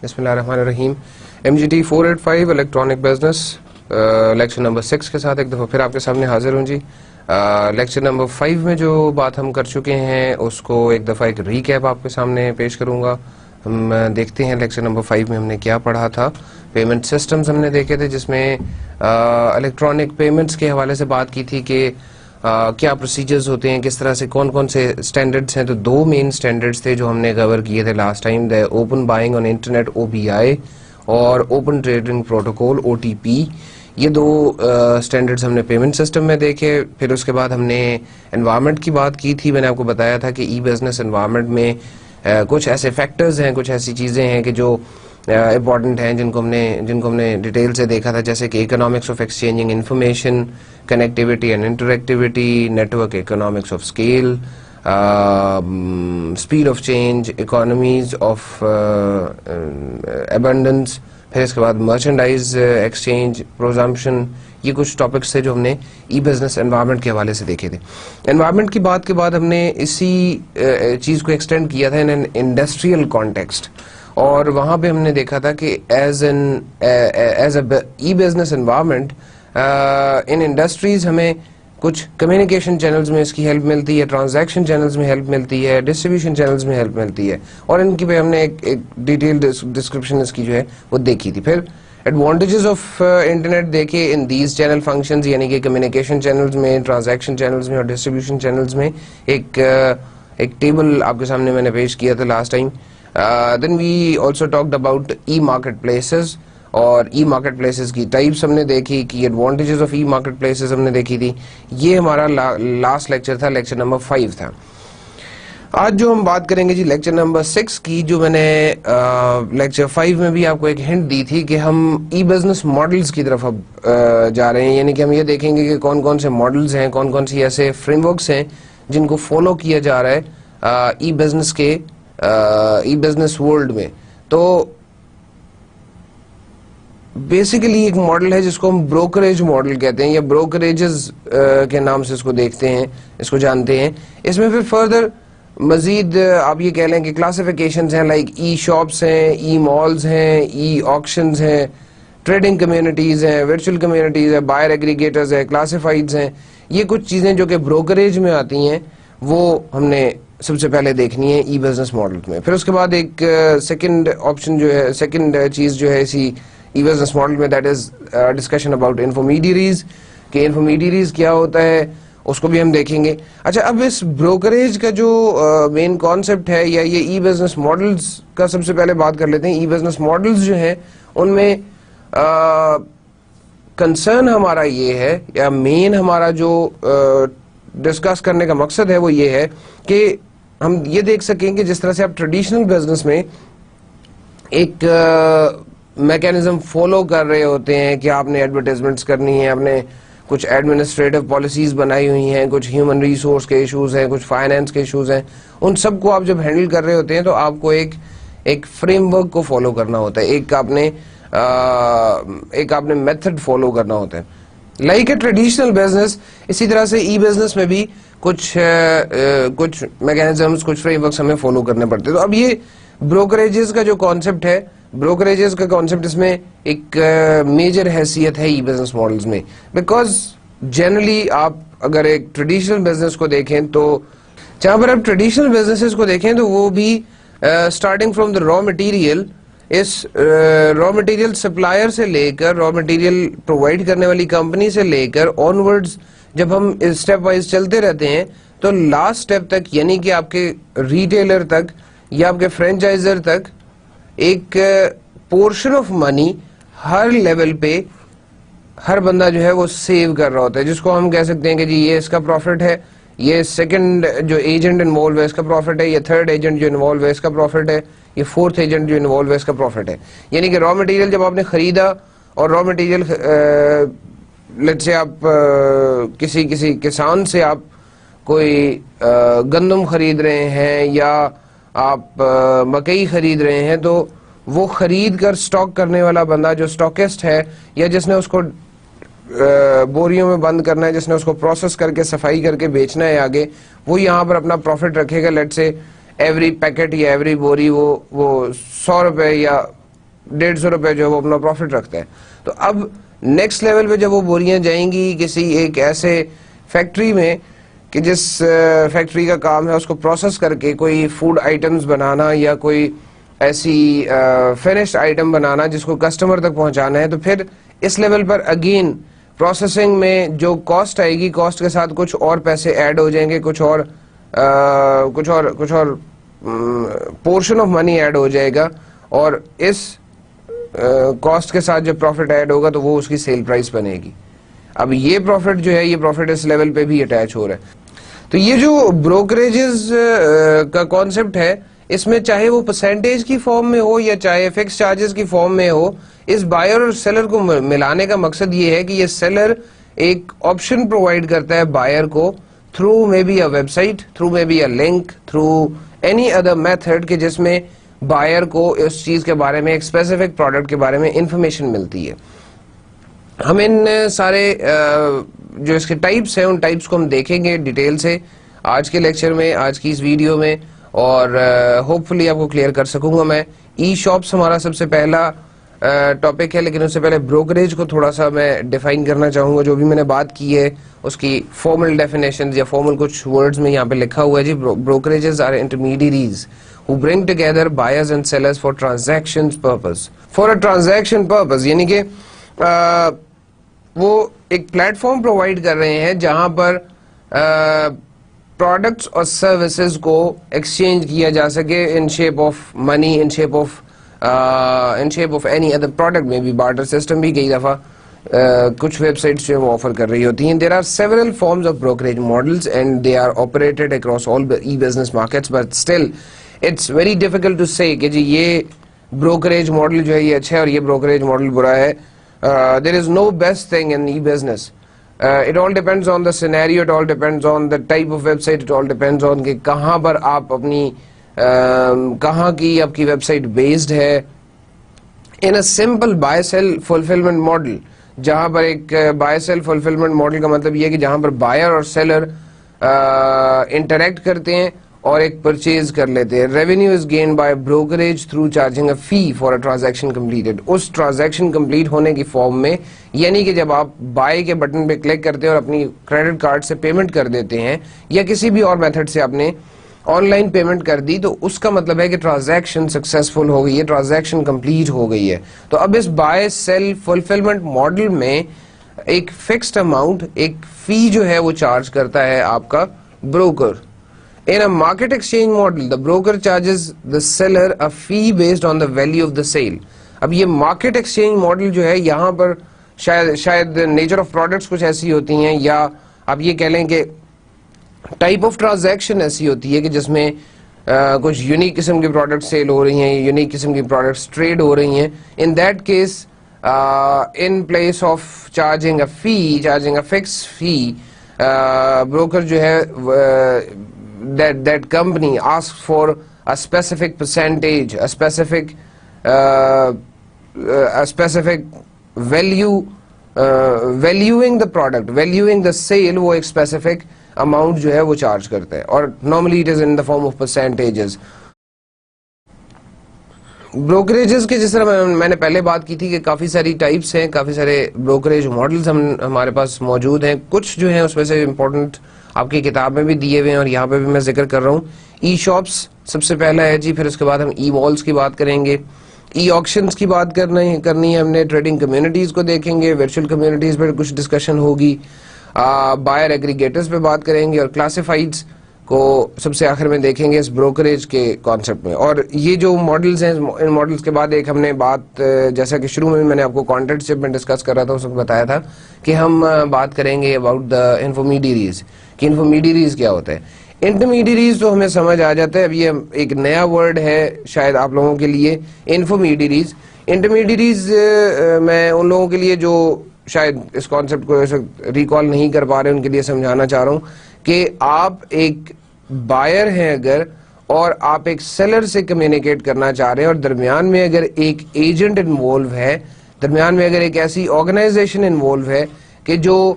بسم اللہ الرحمن الرحیم. MGT 485 electronic business lecture number 6 کے ساتھ ایک دفعہ پھر آپ کے سامنے حاضر ہوں جی. لیکچر نمبر 5 میں جو بات ہم کر چکے ہیں اس کو ایک دفعہ ایک ریکیپ آپ کے سامنے پیش کروں گا. ہم دیکھتے ہیں لیکچر نمبر 5 میں ہم نے کیا پڑھا تھا. پیمنٹ سسٹمز ہم نے دیکھے تھے جس میں الیکٹرانک پیمنٹس کے حوالے سے بات کی تھی کہ کیا پروسیجرز ہوتے ہیں, کس طرح سے کون کون سے اسٹینڈرڈس ہیں. تو دو مین اسٹینڈرڈس تھے جو ہم نے کور کیے تھے last time, the open buying on internet OBI اور اوپن ٹریڈنگ پروٹوکول OTP. یہ دو اسٹینڈرڈس ہم نے پیمنٹ سسٹم میں دیکھے. پھر اس کے بعد ہم نے انوائرمنٹ کی بات کی تھی. میں نے آپ کو بتایا تھا کہ ای بزنس انوائرمنٹ میں کچھ ایسے فیکٹرز ہیں, کچھ ایسی چیزیں ہیں کہ جو امپورٹنٹ ہیں جن کو ہم نے ڈیٹیل سے دیکھا تھا, جیسے کہ economics of exchanging information, connectivity and interactivity, network economics of scale, speed of change, economies of abundance. پھر اس کے بعد مرچنڈائز ایکسچینج, پروزمپشن. یہ کچھ ٹاپکس تھے جو ہم نے ای بزنس انوائرمنٹ کے حوالے سے دیکھے تھے. انوائرمنٹ کی بات کے بعد ہم نے اسی چیز کو ایکسٹینڈ کیا تھا ان انڈسٹریل کانٹیکسٹ, اور وہاں پہ ہم نے دیکھا تھا کہ as a e business environment in industries ہمیں کچھ کمیونیکیشن چینلز میں اس کی ہیلپ ملتی ہے, ٹرانزیکشن چینلز میں ہیلپ ملتی ہے, ڈسٹریبیوشن چینلز میں ہیلپ ملتی ہے, اور ان کی پہ ہم نے ایک ڈیٹیل ڈسکرپشن اس کی جو ہے وہ دیکھی تھی. پھر ایڈوانٹیجز آف انٹرنیٹ دیکھے ان دیز چینل فنکشنز, یعنی کہ کمیونیکیشن چینلز میں, ٹرانزیکشن چینلز میں اور ڈسٹریبیوشن چینلز میں. ایک ٹیبل آپ کے سامنے میں نے پیش کیا تھا last time. Then we also talked about e-marketplaces اور ای مارکیٹ پلیسز کی ٹائپس ہم نے دیکھی, کی advantages of E market places ہم نے دیکھی تھی. یہ ہمارا لاسٹ لیکچر تھا, لیکچر نمبر 5 تھا. آج جو ہم بات کریں گے جی لیکچر نمبر 6 کی, جو میں نے لیکچر 5 میں بھی آپ کو ایک ہنٹ دی تھی کہ ہم ای بزنس ماڈلز کی طرف اب جا رہے ہیں. یعنی کہ ہم یہ دیکھیں گے کہ کون کون سے ماڈلز ہیں, کون کون سی ایسے فریم ورکس ہیں جن کو فالو کیا جا رہا ہے ای بزنس کے ای بزنس ورلڈ میں. تو بیسیکلی ایک ماڈل ہے جس کو ہم بروکریج ماڈل کہتے ہیں, یا بروکریجز کے نام سے اس کو دیکھتے ہیں, اس کو جانتے ہیں. اس میں پھر فردر مزید آپ یہ کہہ لیں کہ کلاسیفیکیشنز ہیں, لائک ای شاپس ہیں, ای مالز ہیں, ای آکشنز ہیں, ٹریڈنگ کمیونٹیز ہیں, ورچوئل کمیونٹیز ہیں, بائر ایگریگیٹرز ہیں, کلاسیفائڈز ہیں. یہ کچھ چیزیں جو کہ بروکریج میں آتی ہیں وہ ہم نے سب سے پہلے دیکھنی ہے ای بزنس ماڈل میں. پھر اس کے بعد ایک سیکنڈ آپشن جو ہے, سیکنڈ چیز جو ہے اسی ای بزنس ماڈل میں, دیٹ از ڈسکشن اباؤٹ انفرمیڈیریز, کہ انفرمیڈیریز کیا ہوتا ہے اس کو بھی ہم دیکھیں گے. اچھا, اب اس بروکریج کا جو مین کانسیپٹ ہے, یا یہ ای بزنس ماڈلز کا سب سے پہلے بات کر لیتے ہیں. ای بزنس ماڈلز جو ہیں ان میں کنسرن ہمارا یہ ہے, یا مین ہمارا جو ڈسکس کرنے کا مقصد ہے وہ یہ ہے کہ ہم یہ دیکھ سکیں کہ جس طرح سے آپ ٹریڈیشنل بزنس میں ایک میکینزم فالو کر رہے ہوتے ہیں کہ آپ نے ایڈورٹائزمنٹس کرنی ہے, آپ نے کچھ ایڈمنسٹریٹو پالیسیز بنائی ہوئی ہیں, کچھ ہیومن ریسورس کے ایشوز ہیں, کچھ فائنینس کے ایشوز ہیں. ان سب کو آپ جب ہینڈل کر رہے ہوتے ہیں تو آپ کو ایک فریم ورک کو فالو کرنا ہوتا ہے, ایک آپ نے میتھڈ فالو کرنا ہوتا ہے, لائک اے ٹریڈیشنل بزنس. اسی طرح سے ای بزنس میں بھی کچھ میکینزمز, کچھ فریم ورکس ہمیں فالو کرنے پڑتے ہیں. تو اب یہ بروکریجز کا جو کانسیپٹ ہے, بروکریجز کا کانسیپٹ اس میں ایک میجر حیثیت ہے ای بزنس ماڈلز میں, بیکاز جنرلی آپ اگر ایک ٹریڈیشنل بزنس کو دیکھیں تو جہاں پر آپ ٹریڈیشنل بزنسز کو دیکھیں تو وہ بھی starting from the raw material, us raw material supplier سے لے کر, را مٹیریل پرووائڈ کرنے والی کمپنی سے لے کر آنورڈز جب ہم اسٹیپ وائز چلتے رہتے ہیں تو لاسٹ اسٹیپ تک, یعنی کہ آپ کے ریٹیلر تک یا آپ کے فرینچائزر تک ایک portion of money Hare level پہ ہر بندہ جو ہے وہ سیو کر رہا ہوتا ہے, جس کو ہم کہہ سکتے ہیں کہ جی یہ اس کا پروفٹ ہے, یہ سیکنڈ جو ایجنٹ انوالو ہے اس کا پروفٹ ہے, یہ تھرڈ ایجنٹ جو انوالو ہے اس کا پروفٹ ہے, یہ فورتھ ایجنٹ جو انوالو ہے اس کا پروفٹ ہے. یعنی کہ را مٹیریل جب آپ نے خریدا, اور را مٹیریل لیٹ سے آپ کسی کسان سے آپ کوئی گندم خرید رہے ہیں یا آپ مکئی خرید رہے ہیں, تو وہ خرید کر سٹاک کرنے والا بندہ جو سٹاکسٹ ہے, یا جس نے اس کو بوریوں میں بند کرنا ہے, جس نے اس کو پروسیس کر کے صفائی کر کے بیچنا ہے آگے, وہ یہاں پر اپنا پروفٹ رکھے گا. لیٹ سے ایوری پیکٹ یا ایوری بوری وہ 100 روپے یا 150 روپے جو ہے وہ اپنا پروفٹ رکھتا ہے. تو اب نیکسٹ لیول پہ جب وہ بوریاں جائیں گی کسی ایک ایسے فیکٹری میں کہ جس فیکٹری کا کام ہے اس کو پروسیس کر کے کوئی فوڈ آئٹمز بنانا یا کوئی ایسی فنشڈ آئٹم بنانا جس کو کسٹمر تک پہنچانا ہے, تو پھر اس لیول پر اگین پروسیسنگ میں جو کاسٹ آئے گی, کاسٹ کے ساتھ کچھ اور پیسے ایڈ ہو جائیں گے, کچھ اور پورشن آف منی ایڈ ہو جائے گا, اور اس کاسٹ کے ساتھ جب پروفٹ ایڈ ہوگا تو وہ اس کی سیل پرائس بنے گی. اب یہ پروفٹ جو ہے یہ پروفٹ اس لیول پہ بھی اٹیچ ہو رہا ہے. تو یہ جو بروکریجز کا کانسیپٹ ہے اس میں چاہے وہ پرسنٹیج کی فارم میں ہو یا چاہے فکس چارجز کی فارم میں ہو, اس بائر اور سیلر کو ملانے کا مقصد یہ ہے کہ یہ سیلر ایک آپشن پرووائڈ کرتا ہے بائر کو through maybe a website, through maybe a link, through any other method کہ جس میں بائر کو اس چیز کے بارے میں ایک اسپیسیفک پروڈکٹ کے بارے میں انفارمیشن ملتی ہے. ہم ان سارے جو اس کے ٹائپس ہیں ان ٹائپس کو ہم دیکھیں گے ڈیٹیل سے آج کے لیکچر میں, آج کی اس ویڈیو میں, اور ہوپ فلی آپ کو کلیئر کر سکوں گا میں. ای شاپس ہمارا سب سے پہلا ٹاپک ہے, لیکن اس سے پہلے بروکریج کو تھوڑا سا میں ڈیفائن کرنا چاہوں گا. جو بھی میں نے بات کی ہے اس کی فارمل ڈیفینیشنز یا فارمل کچھ ورڈز میں یہاں پہ لکھا ہوا ہے جی. Brokerages are intermediaries who bring together buyers and sellers for transactions purpose. For a transaction purpose یعنی کہ وہ ایک پلیٹ فارم پرووائڈ کر رہے ہیں جہاں پر پروڈکٹس اور سروسز کو ایکسچینج کیا جا سکے in shape of money, in shape of any other product میں بھی. بارٹر سسٹم بھی کئی دفعہ کچھ ویب سائٹس جو وہ آفر کر رہی ہوتی ہیں. There are several forms of brokerage models and they are operated across all e-business markets, but still it's very difficult to say کہ جی یہ بروکریج ماڈل جو ہے یہ اچھا ہے اور یہ بروکریج ماڈل برا ہے. There is no best thing in e-business. It all depends on the scenario, it all depends on the type of website, it all depends on کہ کہاں پر آپ اپنی کہاں کی آپ کی ویب سائٹ بیسڈ ہے. In a simple buy sell fulfillment model, جہاں پر ایک بائی سیل فلفلمنٹ ماڈل کا مطلب یہ ہے کہ جہاں پر بائر اور سیلر انٹریکٹ کرتے ہیں اور ایک پرچیز کر لیتے ہیں. Revenue is gain by brokerage through charging a fee for a transaction completed. اس ٹرانزیکشن کمپلیٹ ہونے کی فارم میں, یعنی کہ جب آپ بائی کے بٹن پہ کلک کرتے ہیں اور اپنی کریڈٹ کارڈ سے پیمنٹ کر دیتے ہیں یا کسی بھی اور میتھڈ سے آپ نے آن لائن پیمنٹ کر دی, تو اس کا مطلب ہے کہ ٹرانزیکشن سکسیسفل ہو گئی ہے, ٹرانزیکشن کمپلیٹ ہو گئی ہے. تو اب اس بائی سیل فلفلمنٹ ماڈل میں ایک فکسڈ اماؤنٹ, ایک فی جو ہے وہ چارج کرتا ہے آپ کا broker. In a market exchange model, the broker charges the seller a fee based on the value of the sale. اب یہ مارکیٹ ایکسچینج ماڈل جو ہے یہاں پر شاید نیچر آف پروڈکٹس کچھ ایسی ہوتی ہیں, یا آپ یہ کہہ لیں کہ ٹائپ آف ٹرانزیکشن ایسی ہوتی ہے کہ جس میں کچھ یونیک قسم کی پروڈکٹ سیل ہو رہی ہیں, یونیک قسم کی پروڈکٹس ٹریڈ ہو رہی ہیں. In that case in place of charging a fee, charging a fix fee, broker جو ہے that company asks for a specific percentage, a specific value, valuing the product, valuing the sale, وہ ایک specific amount جو ہے وہ charge کرتا ہے, اور normally it is in the form of percentages. بروکریجز کے جس طرح میں نے پہلے بات کی تھی کہ کافی ساری ٹائپس ہیں, کافی سارے بروکریج ماڈلز ہمارے پاس موجود ہیں. کچھ جو ہیں اس میں سے امپورٹنٹ آپ کی کتاب میں بھی دیے ہوئے ہیں اور یہاں پہ بھی میں ذکر کر رہا ہوں. ای شاپس سب سے پہلا ہے جی, پھر اس کے بعد ہم ای والس کی بات کریں گے, ای آکشنز کی بات کرنی ہے ہم نے, ٹریڈنگ کمیونٹیز کو دیکھیں گے, ورچوئل کمیونٹیز پہ کچھ ڈسکشن ہوگی, بائر ایگریگیٹرز پہ بات کریں گے, اور کلاسیفائڈز کو سب سے آخر میں دیکھیں گے اس بروکریج کے کانسیپٹ میں. اور یہ جو ماڈلز ہیں ان ماڈلز کے بعد ایک ہم نے بات, جیسا کہ شروع میں نے آپ کو کانٹینٹ جب میں ڈسکس کر رہا تھا اس وقت بتایا تھا کہ ہم بات کریں گے اباؤٹ دا انفرمیڈیریز, کہ انفرمیڈیریز کیا ہوتا ہے. انٹرمیڈیریز تو ہمیں سمجھ آ جاتا ہے, اب یہ ایک نیا ورڈ ہے شاید آپ لوگوں کے لیے, انفرمیڈیریز. انٹرمیڈیریز میں ان لوگوں کے لیے جو شاید اس کانسیپٹ کو ریکال نہیں کر پا رہے ان کے لیے سمجھانا چاہ رہا ہوں کہ آپ ایک بائر ہیں اگر, اور آپ ایک سیلر سے کمیونیکیٹ کرنا چاہ رہے ہیں, اور درمیان میں اگر ایک ایجنٹ انوالو ہے, درمیان میں اگر ایک ایسی آرگنائزیشن انوالو ہے کہ جو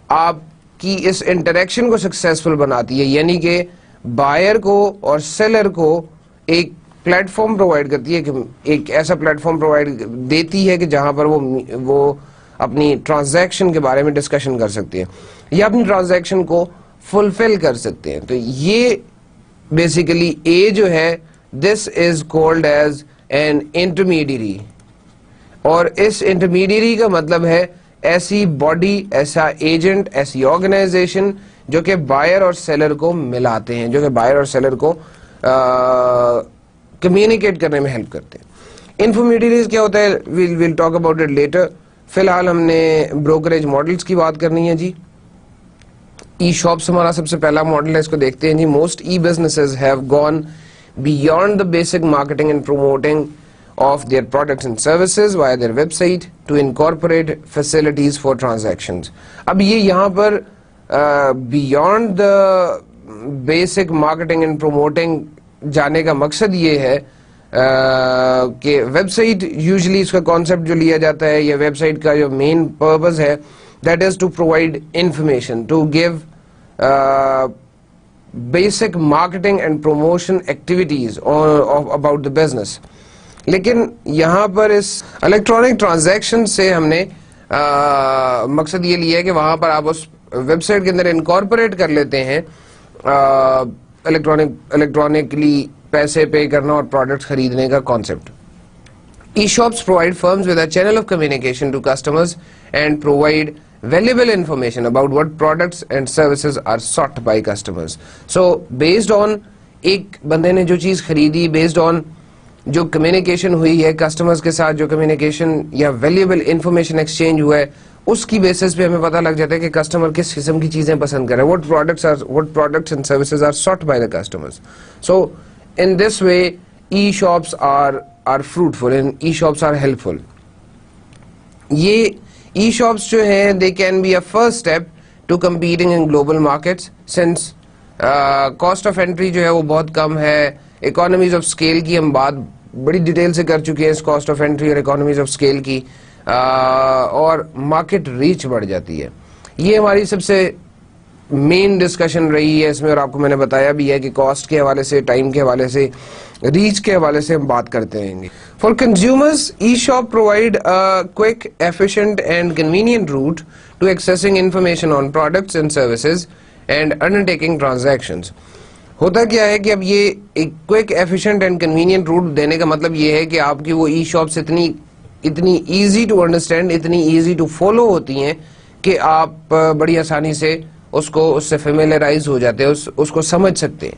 آپ کی اس انٹریکشن کو سکسیسفل بناتی ہے, یعنی کہ بائر کو اور سیلر کو ایک پلیٹ فارم پرووائڈ کرتی ہے, کہ ایک ایسا پلیٹ فارم پرووائڈ دیتی ہے کہ جہاں پر وہ اپنی ٹرانزیکشن کے بارے میں ڈسکشن کر سکتے ہیں یا اپنی ٹرانزیکشن کو فلفل کر سکتے ہیں. تو یہ بیسیکلی اے جو ہے this is called as an intermediary, اور اس انٹرمیڈیری کا مطلب ہے ایسی باڈی, ایسا ایجنٹ, ایسی آرگنائزیشن جو کہ بائر اور سیلر کو ملاتے ہیں, جو کہ بائر اور سیلر کو کمیونیکیٹ کرنے میں ہیلپ کرتے ہیں. انفرمیڈیریز کیا ہوتا ہے, we'll talk about it later. فی الحال ہم نے بروکریج ماڈلز کی بات کرنی ہے جی. ای شاپس ہمارا سب سے پہلا ماڈل ہے, اس کو دیکھتے ہیں جی. Most e businesses have gone beyond the basic marketing and promoting of their products and services via their website to incorporate facilities for transactions. اب یہ یہاں پر beyond the basic marketing and promoting جانے کا مقصد یہ ہے کہ ویب سائٹ یوزلی اس کا کانسیپٹ جو لیا جاتا ہے, یا ویب سائٹ کا جو مین پرپز ہے, that is to provide information, to give basic marketing and promotion activities about the business. لیکن یہاں پر اس الیکٹرانک ٹرانزیکشن سے ہم نے مقصد یہ لیا ہے کہ وہاں پر آپ اس ویب سائٹ کے اندر انکارپوریٹ کر لیتے ہیں الیکٹرانکلی پیسے پے کرنا اور پروڈکٹ خریدنے کا concept. E shops provide firms with a channel of communication to customers and provide valuable information about what products and services are sought by customers. So based on ایک بندے نے جو چیز خریدی, based on جو communication ہوئی ہے customers کے ساتھ, جو کمیونیکیشن یا ویلیوبل انفارمیشن ایکسچینج ہوا ہے, اس کی بیسس پہ ہمیں پتہ لگ جاتا ہے کہ کسٹمر کس قسم کی چیزیں پسند کر رہے ہیں, what products and services are sought by the customers. So in this way e-shops are fruitful and e-shops are helpful. یہ e-shops جو ہیں they can be a first step to competing in global markets since cost of entry جو ہے وہ بہت کم ہے. Economies of scale کی ہم بات بڑی ڈیٹیل سے کر چکے ہیں, اس کاسٹ آف انٹری اور اکانومیز آف اسکیل کی, اور مارکیٹ ریچ بڑھ جاتی ہے. یہ ہماری سب سے مین ڈسکشن رہی ہے اس میں, اور آپ کو میں نے بتایا بھی ہے کہ کاسٹ کے حوالے سے, ٹائم کے حوالے سے, ریچ کے حوالے سے ہم بات کرتے رہیں گے. For consumers e shop provide quick, efficient and convenient route to accessing information on products and services and undertaking transactions. ہوتا کیا ہے کہ اب یہ ایک quick, efficient and convenient route دینے کا مطلب یہ ہے کہ آپ کی وہ ای شاپس اتنی ایزی ٹو انڈرسٹینڈ, اتنی ایزی ٹو فالو ہوتی ہیں کہ آپ بڑی آسانی سے اس سے فیملیرائز ہو جاتے ہیں, اس کو سمجھ سکتے ہیں.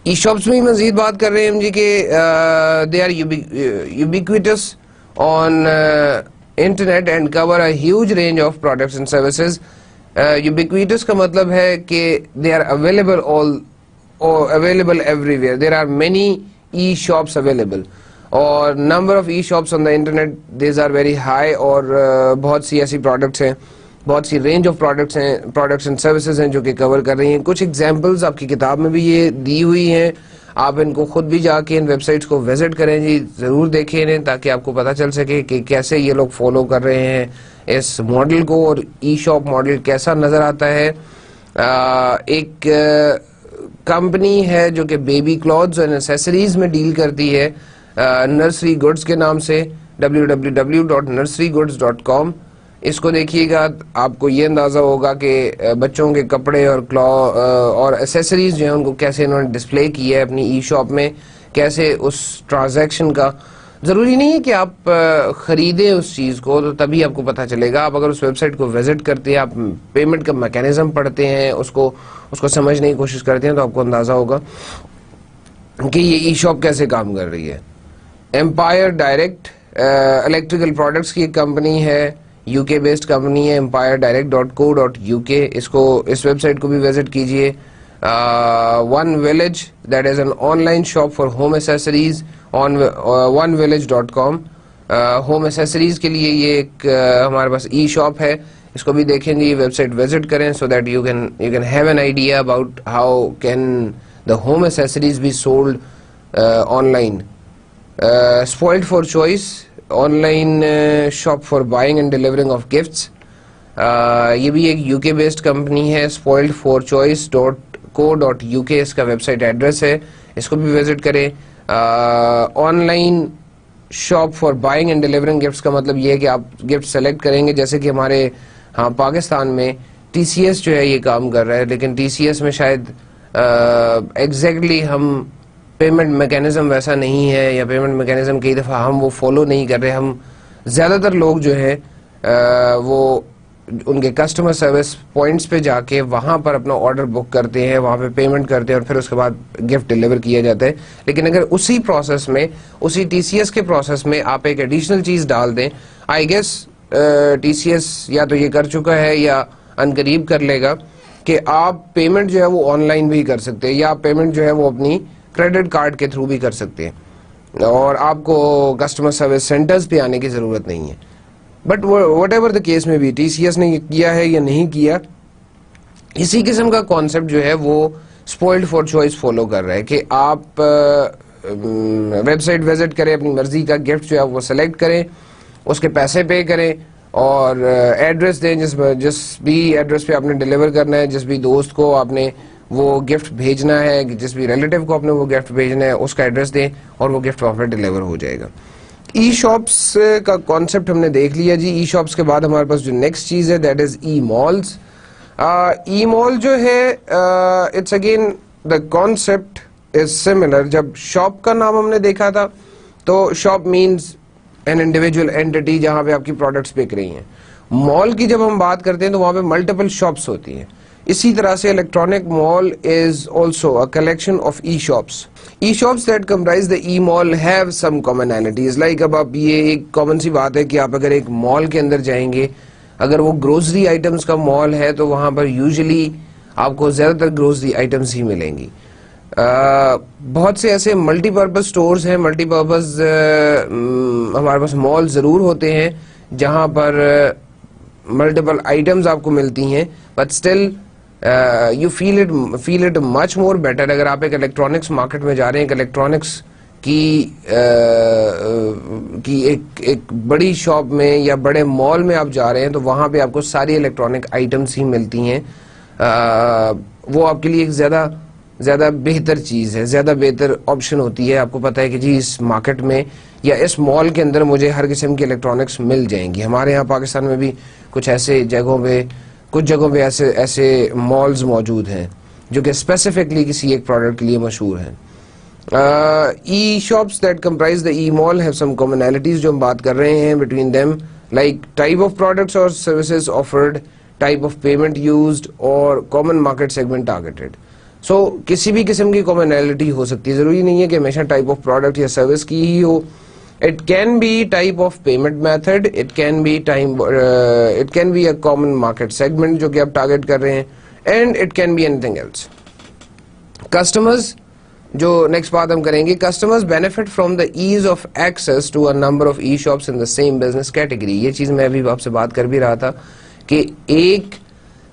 ای شاپس میں مزید بات کر رہے ہیں ہم جی کہ they are ubiquitous on internet and cover a huge range of products and services. Ubiquitous کا مطلب ہے کہ they are available everywhere. There are many e-shops available. اور number of e-shops on the internet these are very high. اور بہت سی ایسی products ہیں, بہت سی range of products and services ہیں جو کہ cover کر رہی ہیں. کچھ examples آپ کی کتاب میں بھی یہ دی ہوئی ہیں, آپ ان کو خود بھی جا کے ان ویب سائٹس کو وزٹ کریں جی, ضرور دیکھیں انہیں تاکہ آپ کو پتہ چل سکے کہ کیسے یہ لوگ فالو کر رہے ہیں اس ماڈل کو, اور ای شاپ ماڈل کیسا نظر آتا ہے. ایک کمپنی ہے جو کہ بیبی کلوتھز اور ایسیسریز میں ڈیل کرتی ہے, نرسری گڈز کے نام سے, www.nurserygoods.com. اس کو دیکھیے گا, آپ کو یہ اندازہ ہوگا کہ بچوں کے کپڑے اور ایسیسریز جو ہیں ان کو کیسے انہوں نے ڈسپلے کیا ہے اپنی ای شاپ میں, کیسے اس ٹرانزیکشن کا. ضروری نہیں ہے کہ آپ خریدیں اس چیز کو تو تبھی آپ کو پتہ چلے گا. آپ اگر اس ویب سائٹ کو وزٹ کرتے ہیں, آپ پیمنٹ کا میکینزم پڑھتے ہیں, اس کو سمجھنے کی کوشش کرتے ہیں, تو آپ کو اندازہ ہوگا کہ یہ ای شاپ کیسے کام کر رہی ہے. ایمپائر ڈائریکٹ الیکٹریکل پروڈکٹس کی ایک کمپنی ہے, یو کے بیسڈ کمپنی ہے, empire-direct.co.uk. اس ویب سائٹ کو بھی وزٹ کیجئے. One Village, that is an online shop for home accessories on onevillage.com. Home accessories کے لیے یہ ایک ہمارے پاس ای شاپ ہے, اس کو بھی دیکھیں گے, ویب سائٹ وزٹ کریں so that you can have an idea about how can the home accessories be sold online. Spoiled for Choice, online shop for buying and delivering of gifts. یہ بھی ایک you کے based company ہے, spoiledforchoice.co.uk اس کا web site address ہے, اس کو بھی visit کریں. On line shop for buying and delivering gifts کا مطلب یہ ہے کہ آپ گفٹ سلیکٹ کریں گے, جیسے کہ ہمارے پاکستان میں ٹی سی ایس جو ہے یہ کام کر رہا ہے, لیکن ٹی سی ایس میں شاید ایگزیکٹلی ہم پیمنٹ میکینزم ویسا نہیں ہے, یا پیمنٹ میکینزم کئی دفعہ ہم وہ فالو نہیں کر رہے. ہم زیادہ تر لوگ جو ہے وہ ان کے کسٹمر سروس پوائنٹس پہ جا کے وہاں پر اپنا آرڈر بک کرتے ہیں, وہاں پہ پیمنٹ کرتے ہیں اور پھر اس کے بعد گفٹ ڈلیور کیا جاتا ہے. لیکن اگر اسی پروسیس میں, اسی ٹی سی ایس کے پروسیس میں آپ ایک ایڈیشنل چیز ڈال دیں, I guess T C S یا تو یہ کر چکا ہے یا ان قریب کر لے گا کہ آپ پیمنٹ جو ہے وہ آن لائن بھی کر سکتے ہیں, یا آپ پیمنٹ جو ہے وہ اپنی کریڈٹ کارڈ کے تھرو بھی کر سکتے ہیں, اور آپ کو کسٹمر سروس سینٹرز پہ آنے کی ضرورت نہیں ہے. But what ever the case میں بھی ٹی سی ایس نے یہ کیا ہے یا نہیں کیا, اسی قسم کا کانسیپٹ جو ہے وہ اسپوائلڈ فار چوائس فالو کر رہا ہے کہ آپ ویب سائٹ وزٹ کریں, اپنی مرضی کا گفٹ جو ہے وہ سلیکٹ کریں, اس کے پیسے پے کریں اور ایڈریس دیں, جس بھی ایڈریس پہ آپ نے ڈلیور کرنا ہے, جس بھی دوست کو آپ نے وہ گفٹ بھیجنا ہے, جس بھی ریلیٹیو کو آپ نے وہ گفٹ بھیجنا ہے, اس کا ایڈریس دیں اور وہ گفٹ وہاں پہ ڈلیور ہو جائے گا. ای شاپس کا کانسیپٹ ہم نے دیکھ لیا جی. ای شاپس کے بعد ہمارے پاس جو نیکسٹ چیز ہے that is E malls. E mall جو ہے it's again the concept is similar. جب شاپ کا نام ہم نے دیکھا تھا تو shop means an individual entity جہاں پہ آپ کی پروڈکٹس بک رہی ہیں. مال کی جب ہم بات کرتے ہیں تو وہاں پہ ملٹیپل شاپس ہوتی ہیں. اسی طرح سے electronic mall is also a collection of E shops. E shops that comprise the e mall have some commonalities. Like اب آپ یہ ایک کامن سی بات ہے کہ آپ اگر ایک مال کے اندر جائیں گے, اگر وہ گروسری آئٹمس کا مال ہے تو وہاں پر یوزلی آپ کو زیادہ تر گروسری آئٹمس ہی ملیں گی. بہت سے ایسے ملٹی پرپز سٹورز ہیں, ملٹی پرپز ہمارے پاس مال ضرور ہوتے ہیں جہاں پر ملٹیپل آئٹمز آپ کو ملتی ہیں, but still you feel it much more better. اگر آپ ایک الیکٹرانکس مارکیٹ میں جا رہے ہیں, ایک الیکٹرانکس کی ایک بڑی شاپ میں یا بڑے مال میں آپ جا رہے ہیں تو وہاں پہ آپ کو ساری الیکٹرانک آئٹمس ہی ملتی ہیں. وہ آپ کے لیے ایک زیادہ بہتر چیز ہے, زیادہ بہتر آپشن ہوتی ہے. آپ کو پتا ہے کہ جی اس مارکیٹ میں یا اس مال کے اندر مجھے ہر قسم کی الیکٹرانکس مل جائیں گی. ہمارے یہاں پاکستان میں بھی کچھ جگہوں پہ ایسے مالز موجود ہیں جو کہ اسپیسیفکلی کسی ایک پروڈکٹ کے لیے مشہور ہیں. E shops that comprise the e mall have some commonalities جو ہم بات کر رہے ہیں between them, like type of products اور services offered, type of payment used اور common market segment targeted. So کسی بھی قسم کی کامنالٹی ہو سکتی ہے, ضروری نہیں ہے کہ ہمیشہ ٹائپ آف پروڈکٹ یا سروس کی ہی ہو. It can be type of payment method, it can be a common market segment جو کہ آپ ٹارگیٹ کر رہے ہیں, and it can be anything else. Customers, جو نیکسٹ بات ہم کریں گے, customers benefit from the ease of access to a number of e-shops in the same business category. یہ چیز میں ابھی آپ سے بات کر بھی رہا تھا کہ ایک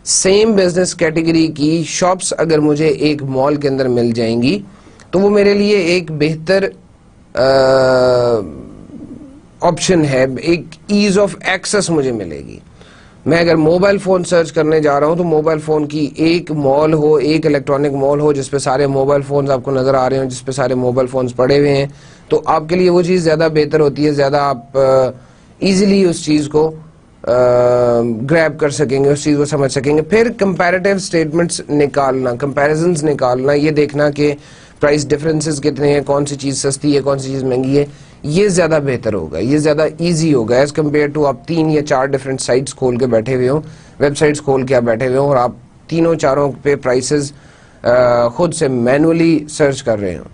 سیم بزنس کیٹیگری کی شاپس اگر مجھے ایک مال کے اندر مل جائیں گی تو وہ میرے لیے ایک بہتر آپشن ہے, ایک ایز آف ایکسس مجھے ملے گی. میں اگر موبائل فون سرچ کرنے جا رہا ہوں تو موبائل فون کی ایک مال ہو, ایک الیکٹرانک مال ہو جس پہ سارے موبائل فونز آپ کو نظر آ رہے ہوں, جس پہ سارے موبائل فونز پڑے ہوئے ہیں, تو آپ کے لیے وہ چیز زیادہ بہتر ہوتی ہے, زیادہ آپ ایزیلی اس چیز کو گریب کر سکیں گے, اس چیز کو سمجھ سکیں گے. پھر کمپیریٹیو اسٹیٹمنٹس نکالنا, کمپیریزنز نکالنا, یہ دیکھنا کہ پرائس ڈفرینسز کتنے ہیں, کون سی چیز سستی ہے, کون سی چیز مہنگی ہے, یہ زیادہ بہتر ہوگا, یہ زیادہ ایزی ہوگا ایز کمپیئر ٹو آپ 3 یا 4 ڈفرینٹ سائٹس کھول کے بیٹھے ہوئے ہوں, ویب سائٹس کھول کے آپ بیٹھے ہوئے ہوں اور آپ تینوں چاروں پہ پرائسز خود سے مینولی سرچ کر رہے ہوں.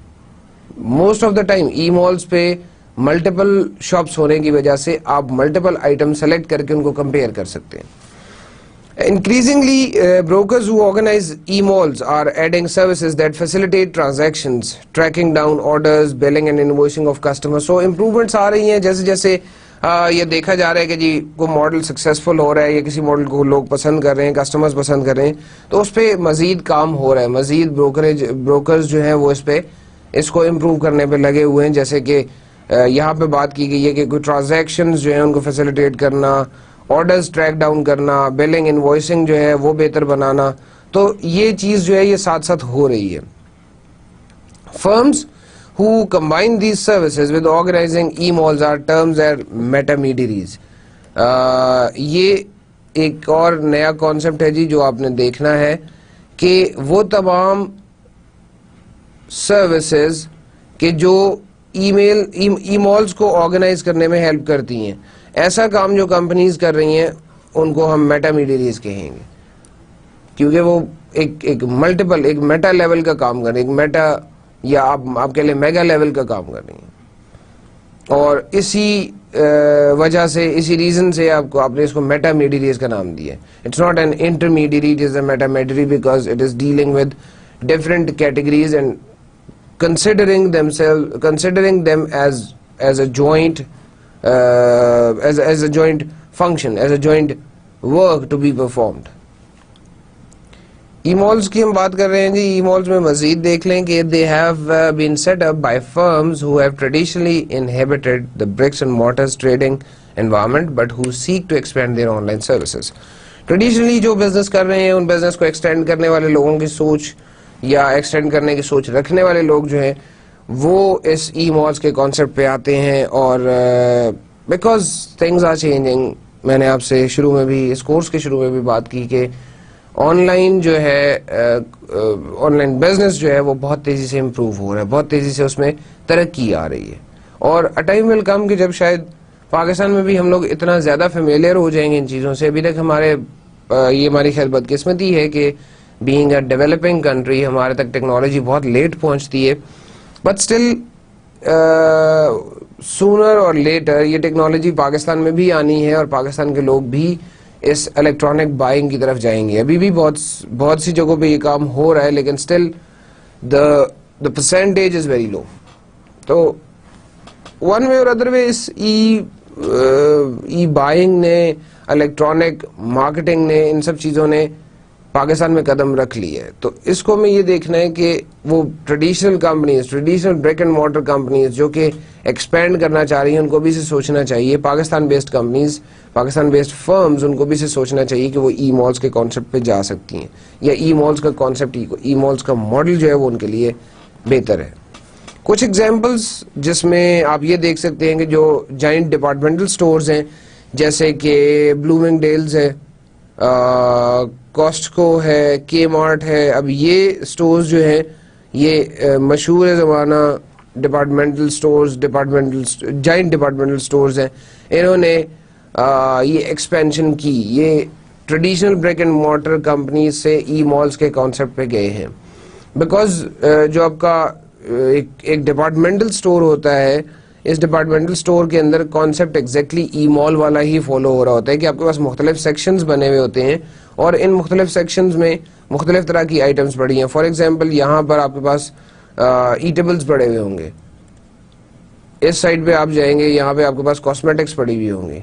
Most of the time E malls پہ ملٹیپل شاپس ہونے کی وجہ سے آپ ملٹیپل آئٹم سلیکٹ کر کے ان کو کمپیئر کر سکتے ہیں. Increasingly, brokers who organize e-malls are adding services that facilitate transactions, tracking down orders, billing and invoicing of customers. So improvements آ رہی ہیں جیسے جیسے یہ دیکھا جا رہا ہے کہ جی کوئی ماڈل سکسیسفل ہو رہا ہے یا کسی ماڈل کو لوگ پسند کر رہے ہیں, کسٹمرز پسند کر رہے ہیں, تو اس پہ مزید کام ہو رہا ہے, مزید بروکرز جو ہیں وہ اس کو امپروو کرنے پہ لگے ہوئے ہیں. جیسے کہ یہاں پہ بات کی گئی ہے کہ کوئی ٹرانزیکشنز جو ہیں ان کو فیسیلیٹیٹ کرنا, آرڈرز ٹریک ڈاؤن کرنا, بلنگ انوائسنگ جو ہے وہ بہتر بنانا, تو یہ چیز جو ہے یہ ساتھ ساتھ ہو رہی ہے. Firms who combine these services with organizing e-malls are terms as metameteries. یہ ایک اور نیا کانسیپٹ ہے جی جو آپ نے دیکھنا ہے کہ وہ تمام سروسز کہ جو ای مالز کو آرگنائز کرنے میں ہیلپ کرتی ہیں، ایسا کام جو کمپنیز کر رہی ہیں ان کو ہم میٹامیٹیریز کہیں گے، کیونکہ وہ ایک ملٹیپل ایک میٹا لیول کا کام کر رہی ہیں، ایک میٹا یا آپ کہہ لیں میگا لیول کا کام کر رہی ہیں، اور اسی وجہ سے اسی ریزن سے آپ نے اس کو میٹامیٹیریز کا نام دیا ہے. It's not an intermediary, it is a metamediary because it is dealing with different categories and considering them as a joint as a joint function, as a joint work to be performed. E malls کی ہم بات کر رہے ہیں جی. ای malls میں مزید دیکھ لیں کہ they have been set up by firms who have traditionally inhabited the bricks and mortars trading environment but who seek to expand their online services. Traditionally جو بزنس کر رہے ہیں ان بزنس کو ایکسٹینڈ کرنے والے لوگوں کی سوچ یا ایکسٹینڈ کرنے کی سوچ رکھنے والے لوگ جو ہیں وہ اس ای مالز کے کانسیپٹ پہ آتے ہیں. اور بیکاز تھنگز آر چینجنگ، میں نے آپ سے شروع میں بھی اس کورس کے شروع میں بھی بات کی کہ آن لائن جو ہے آن لائن بزنس جو ہے وہ بہت تیزی سے امپروو ہو رہا ہے، بہت تیزی سے اس میں ترقی آ رہی ہے. اور اے ٹائم ول کم کہ جب شاید پاکستان میں بھی ہم لوگ اتنا زیادہ فیملیئر ہو جائیں گے ان چیزوں سے. ابھی تک یہ ہماری خیر بدقسمتی ہے کہ بینگ اے ڈیولپنگ کنٹری ہمارے تک ٹیکنالوجی بہت لیٹ پہنچتی ہے، بٹ اسٹل سونر اور لیٹر یہ ٹیکنالوجی پاکستان میں بھی آنی ہے اور پاکستان کے لوگ بھی اس الیکٹرانک بائنگ کی طرف جائیں گے. ابھی بھی بہت سی جگہوں پہ یہ کام ہو رہا ہے لیکن still the percentage is very low. تو ون وے اور ادر وے اس ای بائنگ نے، الیکٹرانک مارکیٹنگ نے، ان سب چیزوں نے پاکستان میں قدم رکھ لی ہے. تو اس کو ہمیں یہ دیکھنا ہے کہ وہ traditional companies, traditional brick and mortar companies جو کہ ایکسپینڈ کرنا چاہ رہی ہیں ان کو بھی سے سوچنا چاہیے. Pakistan based companies, Pakistan based firms, ان کو بھی سے سوچنا چاہیے کہ وہ ای مالز کے کانسیپٹ پہ جا سکتی ہیں یا ای مالز کا کانسیپٹ، ای مالز کا ماڈل جو ہے وہ ان کے لیے بہتر ہے. کچھ ایگزامپلس جس میں آپ یہ دیکھ سکتے ہیں کہ جو جائنٹ ڈپارٹمنٹل سٹورز ہیں جیسے کہ بلومنگ ڈیلز ہے، کاسٹکو ہے، کے مارٹ ہے. اب یہ سٹورز جو ہیں یہ مشہور زمانہ departmental stores, giant departmental stores ہیں. انہوں نے یہ ایکسپینشن کی، یہ traditional brick and mortar companies سے ای مالز کے کانسیپٹ پہ گئے ہیں. بیکاز جو آپ کا ایک ڈپارٹمنٹل سٹور ہوتا ہے، اس ڈپارٹمنٹل سٹور کے اندر کانسیپٹ ایگزیکٹلی ای مال والا ہی فالو ہو رہا ہوتا ہے کہ آپ کے پاس مختلف سیکشنز بنے ہوئے ہوتے ہیں اور ان مختلف سیکشنز میں مختلف طرح کی آئٹمز پڑی ہیں. فار ایگزامپل یہاں پر آپ کے پاس ایٹیبلز پڑے ہوئے ہوں گے، اس سائڈ پہ آپ جائیں گے یہاں پہ آپ کے پاس کاسمیٹکس پڑی ہوئی ہوں گی.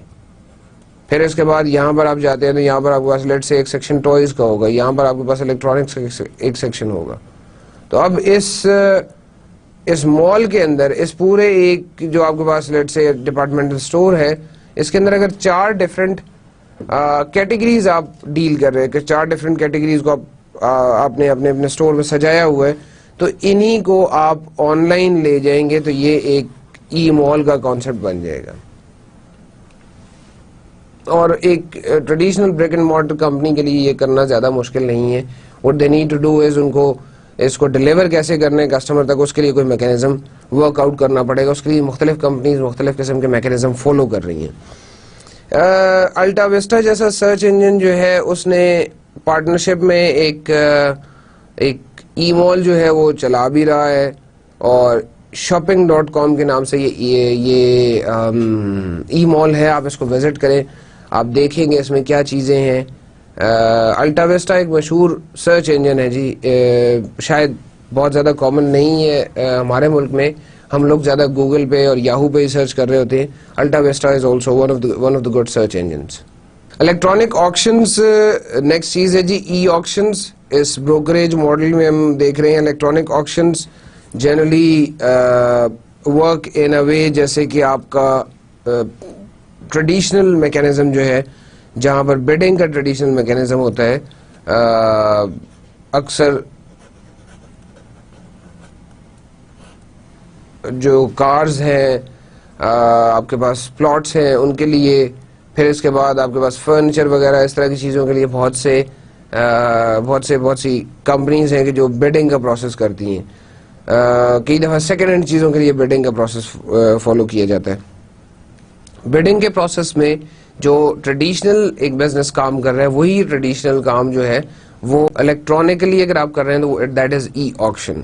پھر اس کے بعد یہاں پر آپ جاتے ہیں تو یہاں پر آپ کے پاس لیٹ سے ایک سیکشن ٹوائز کا ہوگا، یہاں پر آپ کے پاس الیکٹرانکس ایک سیکشن ہوگا. تو اب اس مال کے اندر اس پورے ایک جو آپ کے پاس لیٹ سے ڈپارٹمنٹل سٹور ہے اس کے اندر اگر 4 ڈفرنٹ کیٹیگریز آپ ڈیل کر رہے ہیں کہ 4 ڈفرنٹ کیٹیگریز کو آپ نے اپنے سٹور میں سجایا ہوا ہے تو انہی کو آپ آن لائن لے جائیں گے تو یہ ایک ای مال کا کانسیپٹ بن جائے گا. اور ایک traditional brick and mortar company کے لیے یہ کرنا زیادہ مشکل نہیں ہے. what they need to do is ان کو اس کو ڈیلیور کیسے کرنے کسٹمر تک، اس کے لیے کوئی میکینزم ورک آؤٹ کرنا پڑے گا. اس کے لیے مختلف کمپنیز مختلف قسم کے میکینزم فالو کر رہی ہیں. الٹا ویسٹا جیسا سرچ انجن جو ہے اس نے پارٹنرشپ میں ایک ای مال جو ہے وہ چلا بھی رہا ہے اور shopping.com کے نام سے یہ ای مال ہے. آپ اس کو وزٹ کریں، آپ دیکھیں گے اس میں کیا چیزیں ہیں. الٹا ویسٹا ایک مشہور سرچ انجن ہے جی، شاید بہت زیادہ کامن نہیں ہے ہمارے ملک میں. ہم لوگ زیادہ گوگل پہ اور یاہو پہ ہی سرچ کر رہے ہوتے ہیں. AltaVista is also one of the good search engines. Electronic auctions next چیز ہے جی. ای آکشنز اس بروکریج ماڈل میں ہم دیکھ رہے ہیں. Electronic آکشنز generally work in a وے جیسے کہ آپ کا ٹریڈیشنل میکینزم جو ہے جہاں پر بیڈنگ کا ٹریڈیشنل میکینزم ہوتا ہے اکثر جو کارز ہیں, آپ کے پاس پلاٹس ہیں ان کے لیے, پھر اس کے بعد آپ کے پاس فرنیچر وغیرہ اس طرح کی چیزوں کے لیے بہت سی کمپنیز ہیں کہ جو بیڈنگ کا پروسیس کرتی ہیں. کئی دفعہ سیکنڈ ہینڈ چیزوں کے لیے بیڈنگ کا پروسیس فالو کیا جاتا ہے. بیڈنگ کے پروسیس میں جو ٹریڈیشنل ایک بزنس کام کر رہا ہے وہی ٹریڈیشنل کام جو ہے وہ الیکٹرانکلی اگر آپ کر رہے ہیں تو دیٹ از ای آکشن.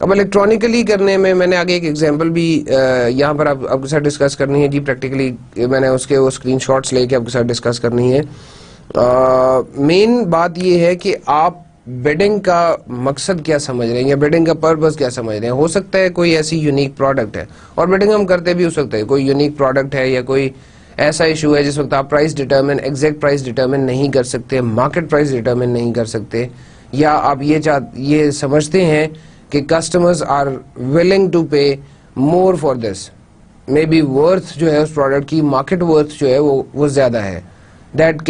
اب الیکٹرانکلی کرنے میں نے آگے ایک ایگزامپل بھی یہاں پر آپ کے ساتھ ڈسکس کرنی ہے جی. پریکٹیکلی میں نے اس کے وہ اسکرین شاٹس لے کے آپ کے ساتھ ڈسکس کرنی ہے. مین بات یہ ہے کہ آپ بیڈنگ کا مقصد کیا سمجھ رہے ہیں یا بیڈنگ کا پرپز کیا سمجھ رہے ہیں. ہو سکتا ہے کوئی ایسی یونیک پروڈکٹ ہے, اور بیڈنگ ہم کرتے بھی ہو سکتے ہیں, کوئی یونیک پروڈکٹ ہے یا کوئی ایسا ایشو ہے جس وقت آپ price determine, exact price determine نہیں کر سکتے, مارکیٹ پرائز ڈیٹرمن نہیں کر سکتے, یا آپ یہ سمجھتے ہیں کہ customers are willing to pay more for this, maybe worth جو ہے اس پروڈکٹ کی, مارکیٹ ورتھ جو ہے وہ زیادہ ہے. That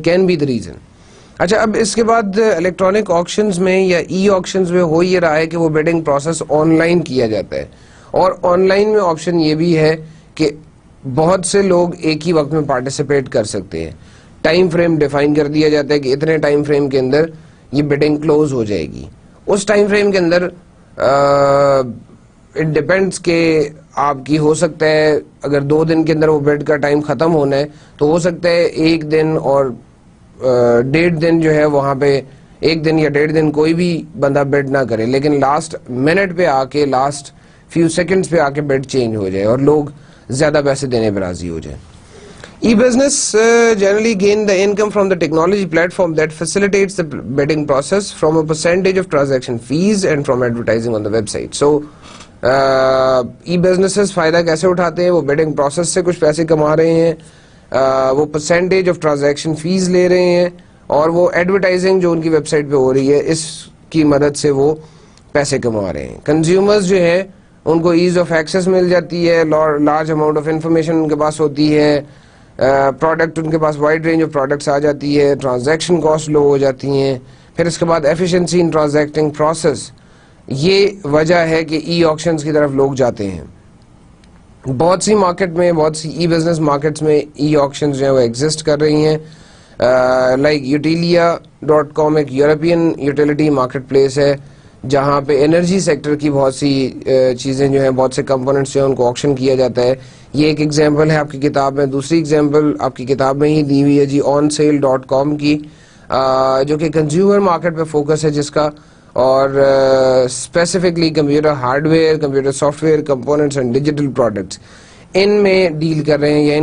can be the reason. اچھا, اب اس کے بعد الیکٹرانک آکشنز میں یا ای آکشنز میں ہو یہ رہا ہے کہ وہ بیڈنگ پروسیس آن لائن کیا جاتا ہے, اور آن لائن میں آپشن یہ بھی ہے کہ بہت سے لوگ ایک ہی وقت میں پارٹیسپیٹ کر سکتے ہیں. ٹائم فریم ڈیفائن کر دیا جاتا ہے کہ اتنے ٹائم فریم کے اندر یہ بیڈنگ کلوز ہو جائے گی. اس ٹائم فریم کے اندر اٹ ڈیپینڈس کہ آپ کی ہو سکتا ہے اگر 2 دن کے اندر وہ بیڈ کا ٹائم ختم ہونا ہے تو ہو سکتا ہے 1 دن اور 1.5 دن جو ہے وہاں پہ 1 دن یا 1.5 دن کوئی بھی بندہ بیڈ نہ کرے, لیکن لاسٹ منٹ پہ آ کے, لاسٹ فیو سیکنڈز پہ آ کے بیڈ چینج ہو جائے اور لوگ زیادہ پیسے دینے پہ راضی ہو جائیں. E-business generally gain the income from the technology platform that facilitates the bidding process from a percentage of transaction fees and from advertising on the website. So, e-businesses فائدہ کیسے اٹھاتے ہیں؟ وہ bidding process سے کچھ پیسے کما رہے ہیں, وہ percentage of transaction fees لے رہے ہیں, اور وہ ایڈورٹائزنگ جو ان کی ویب سائٹ پہ ہو رہی ہے اس کی مدد سے وہ پیسے کما رہے ہیں. کنزیومرز جو ہیں ان کو ایز آف ایکسیس مل جاتی ہے, لارج اماؤنٹ آف انفارمیشن ان کے پاس ہوتی ہے, پروڈکٹ ان کے پاس وائڈ رینج آف پروڈکٹس آ جاتی ہے, ٹرانزیکشن کاسٹ لو ہو جاتی ہیں, پھر اس کے بعد ایفیشنسی ان ٹرانزیکٹنگ پروسیس. یہ وجہ ہے کہ ای آکشنز کی طرف لوگ جاتے ہیں. بہت سی مارکیٹ میں, بہت سی ای بزنس مارکیٹس میں ای آکشنز جو ہیں وہ ایگزسٹ کر رہی ہیں. لائک Utilia.com ایک یورپین یوٹیلیٹی مارکیٹ پلیس ہے جہاں پہ انرجی سیکٹر کی بہت سی چیزیں جو ہیں, بہت سے کمپوننٹس جو ہیں ان کو آکشن کیا جاتا ہے. یہ ایک ایگزامپل ہے آپ کی کتاب میں. دوسری ایگزامپل آپ کی کتاب میں ہی دی ہوئی ہے جی OnSale.com کی, جو کہ کنزیومر مارکیٹ پہ فوکس ہے جس کا, اور specifically computer hardware, computer software components and digital products ان میں ڈیل کر رہے ہیں یا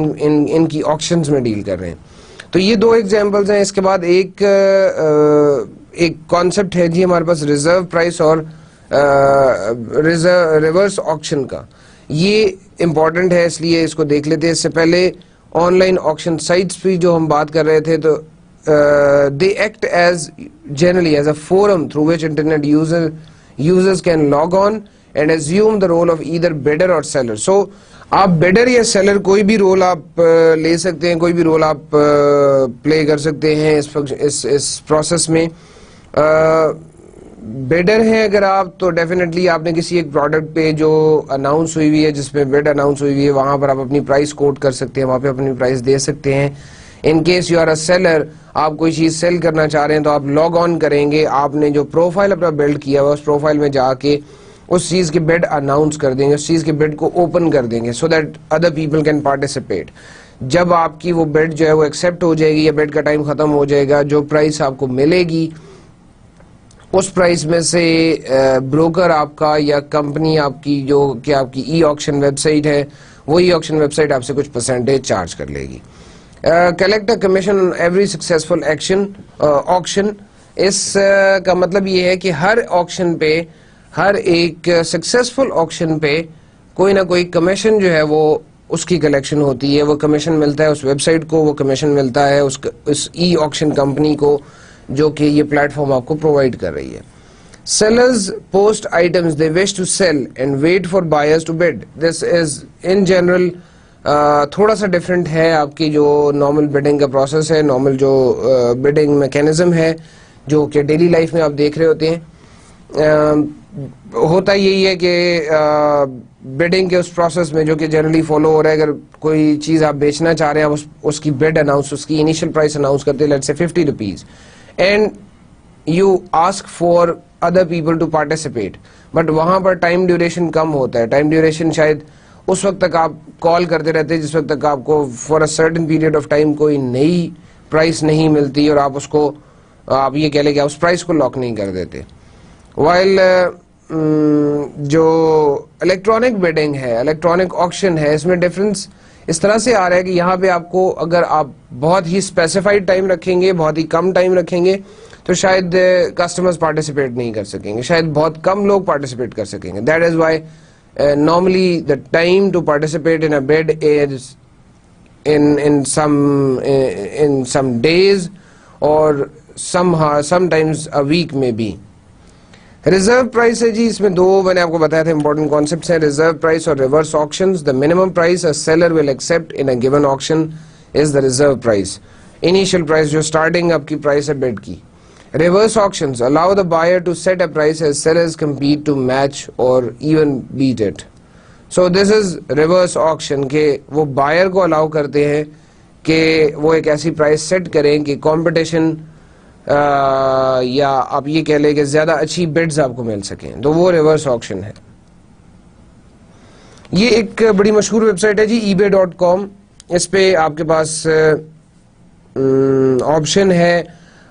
ان کی آکشنز میں ڈیل کر رہے ہیں. تو یہ 2 ایگزامپلز ہیں. اس کے بعد ایک کانسیپٹ ہے جی ہمارے پاس ریزرو پرائس اور ریورس آکشن کا. یہ امپورٹنٹ ہے اس لیے اس کو دیکھ لیتے ہیں. اس سے پہلے آن لائن آکشن سائٹس پہ جو ہم بات کر رہے تھے تو they act as generally as a forum through which internet users can log on and assume the role of either bidder or seller. So آپ بیڈر یا سیلر کوئی بھی رول آپ لے سکتے ہیں, کوئی بھی رول آپ پلے کر سکتے ہیں اس پروسیس میں. بیڈر ہیں اگر آپ تو ڈیفینیٹلی آپ نے کسی ایک پروڈکٹ پہ جو اناؤنس ہوئی ہوئی ہے, جس پہ بیڈ اناؤنس ہوئی ہوئی ہے, وہاں پر آپ اپنی پرائس کوٹ کر سکتے ہیں, وہاں پہ اپنی پرائس دے سکتے ہیں. In case you are a seller, آپ کوئی چیز سیل کرنا چاہ رہے ہیں تو آپ لاگ آن کریں گے, آپ نے جو پروفائل اپنا بلڈ کیا ہوا اس پروفائل میں جا کے اس چیز کے بڈ اناؤنس کر دیں گے, اس چیز کے بڈ کو اوپن کر دیں گے, so that other people can participate. جب آپ کی وہ بڈ جو ہے وہ ایکسیپٹ ہو جائے گی یا بڈ کا ٹائم ختم ہو جائے گا, جو پرائس آپ کو ملے گی اس پرائس میں سے بروکر آپ کا یا کمپنی آپ کی جو کہ آپ کی ای آکشن ویب سائٹ ہے, وہ ای آکشن ویب سائٹ آپ سے کچھ پرسنٹیج چارج کر لے گی. Collect a commission on every successful auction. اس کا مطلب یہ ہے کہ ہر آکشن پہ, ہر ایک سکسیسفل آکشن پہ کوئی نہ کوئی کمیشن جو ہے وہ اس کی کلیکشن ہوتی ہے. وہ کمیشن ملتا ہے اس ویب سائٹ کو, وہ کمیشن ملتا ہے اس ای آکشن کمپنی کو جو کہ یہ پلیٹ فارم آپ کو پرووائڈ کر رہی ہے. Sellers post items they wish to sell and wait for buyers to bid. This is in general تھوڑا سا ڈفرینٹ ہے آپ کی جو نارمل بڈنگ کا پروسیس ہے, نارمل جو بڈنگ میکینزم ہے جو کہ ڈیلی لائف میں آپ دیکھ رہے ہوتے ہیں. ہوتا یہی ہے کہ بڈنگ کے اس پروسیس میں جو کہ جنرلی فالو ہو رہا ہے, اگر کوئی چیز آپ بیچنا چاہ رہے ہیں, اس کی بڈ اناؤنس, اس کی انیشیل پرائس اناؤنس کرتے ہیں, let's say 50 rupees, and you ask for other people to participate, but وہاں پر ٹائم ڈیوریشن کم ہوتا ہے. ٹائم ڈیوریشن شاید اس وقت تک آپ کال کرتے رہتے ہیں جس وقت تک آپ کو for a certain period of time کوئی نئی پرائس نہیں ملتی, اور آپ اس کو, آپ یہ کہہ لیں کہ آپ اس پرائس کو لاک نہیں کر دیتے. وائل جو الیکٹرانک بیڈنگ ہے, الیکٹرانک آکشن ہے, اس میں ڈفرنس اس طرح سے آ رہا ہے کہ یہاں پہ آپ کو, اگر آپ بہت ہی اسپیسیفائڈ ٹائم رکھیں گے, بہت ہی کم ٹائم رکھیں گے, تو شاید کسٹمرز پارٹیسپیٹ نہیں کر سکیں گے, شاید بہت کم لوگ پارٹیسپیٹ کر سکیں گے. That is why normally the time to participate in a bid is in some days or sometimes a week may be. Reserve price ہے جی, اس میں دو میں نے آپ کو بتایا تھا امپورٹنٹ کانسیپٹس ہیں, ریزرو پرائس اور reverse auctions. The minimum price a seller will accept in a given auction is the reserve price, initial price جو اسٹارٹنگ آپ کی پرائس ہے بڈ کی. Reverse auctions allow the buyer to set a price as sellers compete to match or even beat it. So this is reverse auction, کہ وہ buyer کو الاؤ کرتے ہیں کہ وہ ایک ایسی پرائس سیٹ کریں کہ کمپٹیشن یا آپ یہ کہہ لیں کہ زیادہ اچھی بڈز آپ کو مل سکیں, تو وہ ریورس آکشن ہے. یہ ایک بڑی مشہور ویب سائٹ ہے جی, ebay.com. اس پہ آپ کے پاس آپشن ہے,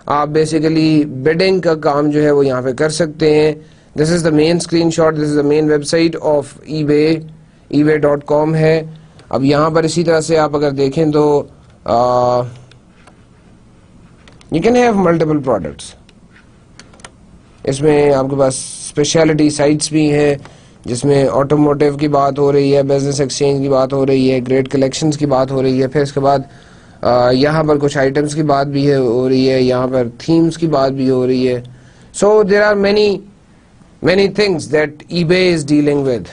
آپ بیسیکلی بڈنگ کا کام جو ہے وہ یہاں پہ کر سکتے ہیں. This is the main screenshot, this is the main website of ebay.com ہے. اب یہاں پر اسی طرح سے آپ اگر دیکھیں تو you can have multiple products. اس میں آپ کے پاس اسپیشلٹی سائٹس بھی ہیں جس میں آٹوموٹیو کی بات ہو رہی ہے, بزنس ایکسچینج کی بات ہو رہی ہے, گریٹ کلیکشنز کی بات ہو رہی ہے, پھر اس کے بعد یہاں پر کچھ آئٹمس کی بات بھی ہو رہی ہے, یہاں پر تھیمز کی بات بھی ہو رہی ہے. So there are many things that eBay is dealing with.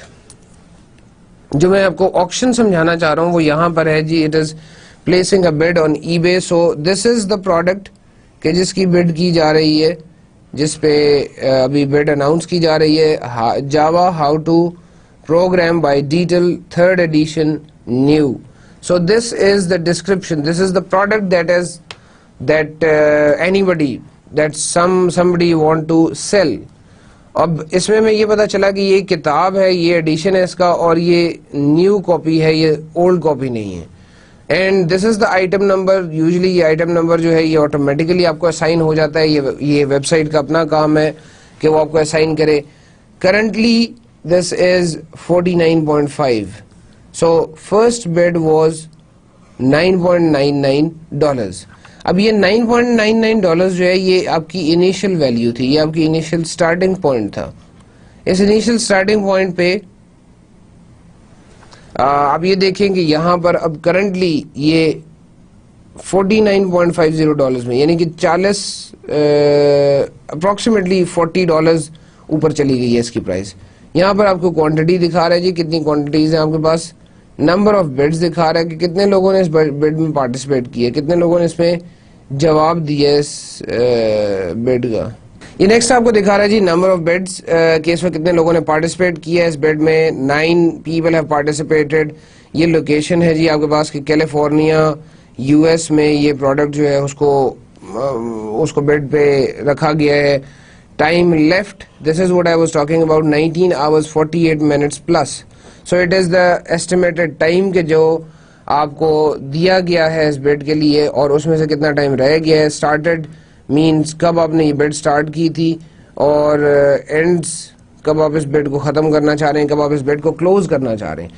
جو میں آپ کو آکشن سمجھانا چاہ رہا ہوں وہ یہاں پر ہے جی, it is placing a bid on eBay. So this is the product کہ جس کی بڈ کی جا رہی ہے, جس پہ ابھی بڈ اناؤنس کی جا رہی ہے. Java how to program by detail 3rd edition new. So this is the description, this is the product that somebody want to sell. اب اس میں یہ پتا چلا کہ یہ کتاب ہے, یہ ایڈیشن ہے اس کا, اور یہ نیو کاپی ہے, یہ اولڈ کاپی نہیں ہے. And this is the item number. Usually یہ آئٹم نمبر جو ہے یہ آٹومیٹیکلی آپ کو اسائن ہو جاتا ہے, یہ ویب سائٹ کا اپنا کام ہے کہ وہ آپ کو اسائن کرے. Currently this is 49.5. So first bid was $9.99. اب یہ $9.99 جو ہے یہ آپ کی انیشل ویلیو تھی, یہ آپ کی انیشل سٹارٹنگ پوائنٹ تھا. اس انیشل سٹارٹنگ پوائنٹ پہ آپ یہ دیکھیں کہ یہاں پر اب کرنٹلی یہ $49.50 میں, یعنی کہ اپروکسیمیٹلی $40 اوپر چلی گئی ہے اس کی پرائس. یہاں پر آپ کو کوانٹٹی دکھا رہا ہے جی, کتنی کوانٹٹیز ہیں آپ کے پاس. نمبر آف بڈز دکھا رہا ہے کہ کتنے لوگوں نے اس بڈ میں پارٹیسپیٹ کیا, کتنے لوگوں نے اس میں جواب دیا اس بڈ کا. یہ نیکسٹ آپ کو دکھا رہا ہے جی نمبر آف بڈز, کہ اس میں کتنے لوگوں نے پارٹیسپیٹ کیا اس بڈ میں. 9 people have participated. یہ لوکیشن ہے جی آپ کے پاس کہ کیلیفورنیا US میں یہ پروڈکٹ جو ہے اس کو بڈ پہ رکھا گیا ہے. Time left, this is what I was talking about, 19 hours 48 minutes plus. So it is the estimated time کہ جو آپ کو دیا گیا ہے اس بڈ کے لیے, اور اس میں سے کتنا ٹائم رہ گیا ہے. اسٹارٹڈ مینس کب آپ نے یہ بڈ اسٹارٹ کی تھی, اور اینڈز کب آپ اس بڈ کو ختم کرنا چاہ رہے ہیں, کب آپ اس بڈ کو کلوز کرنا چاہ رہے ہیں.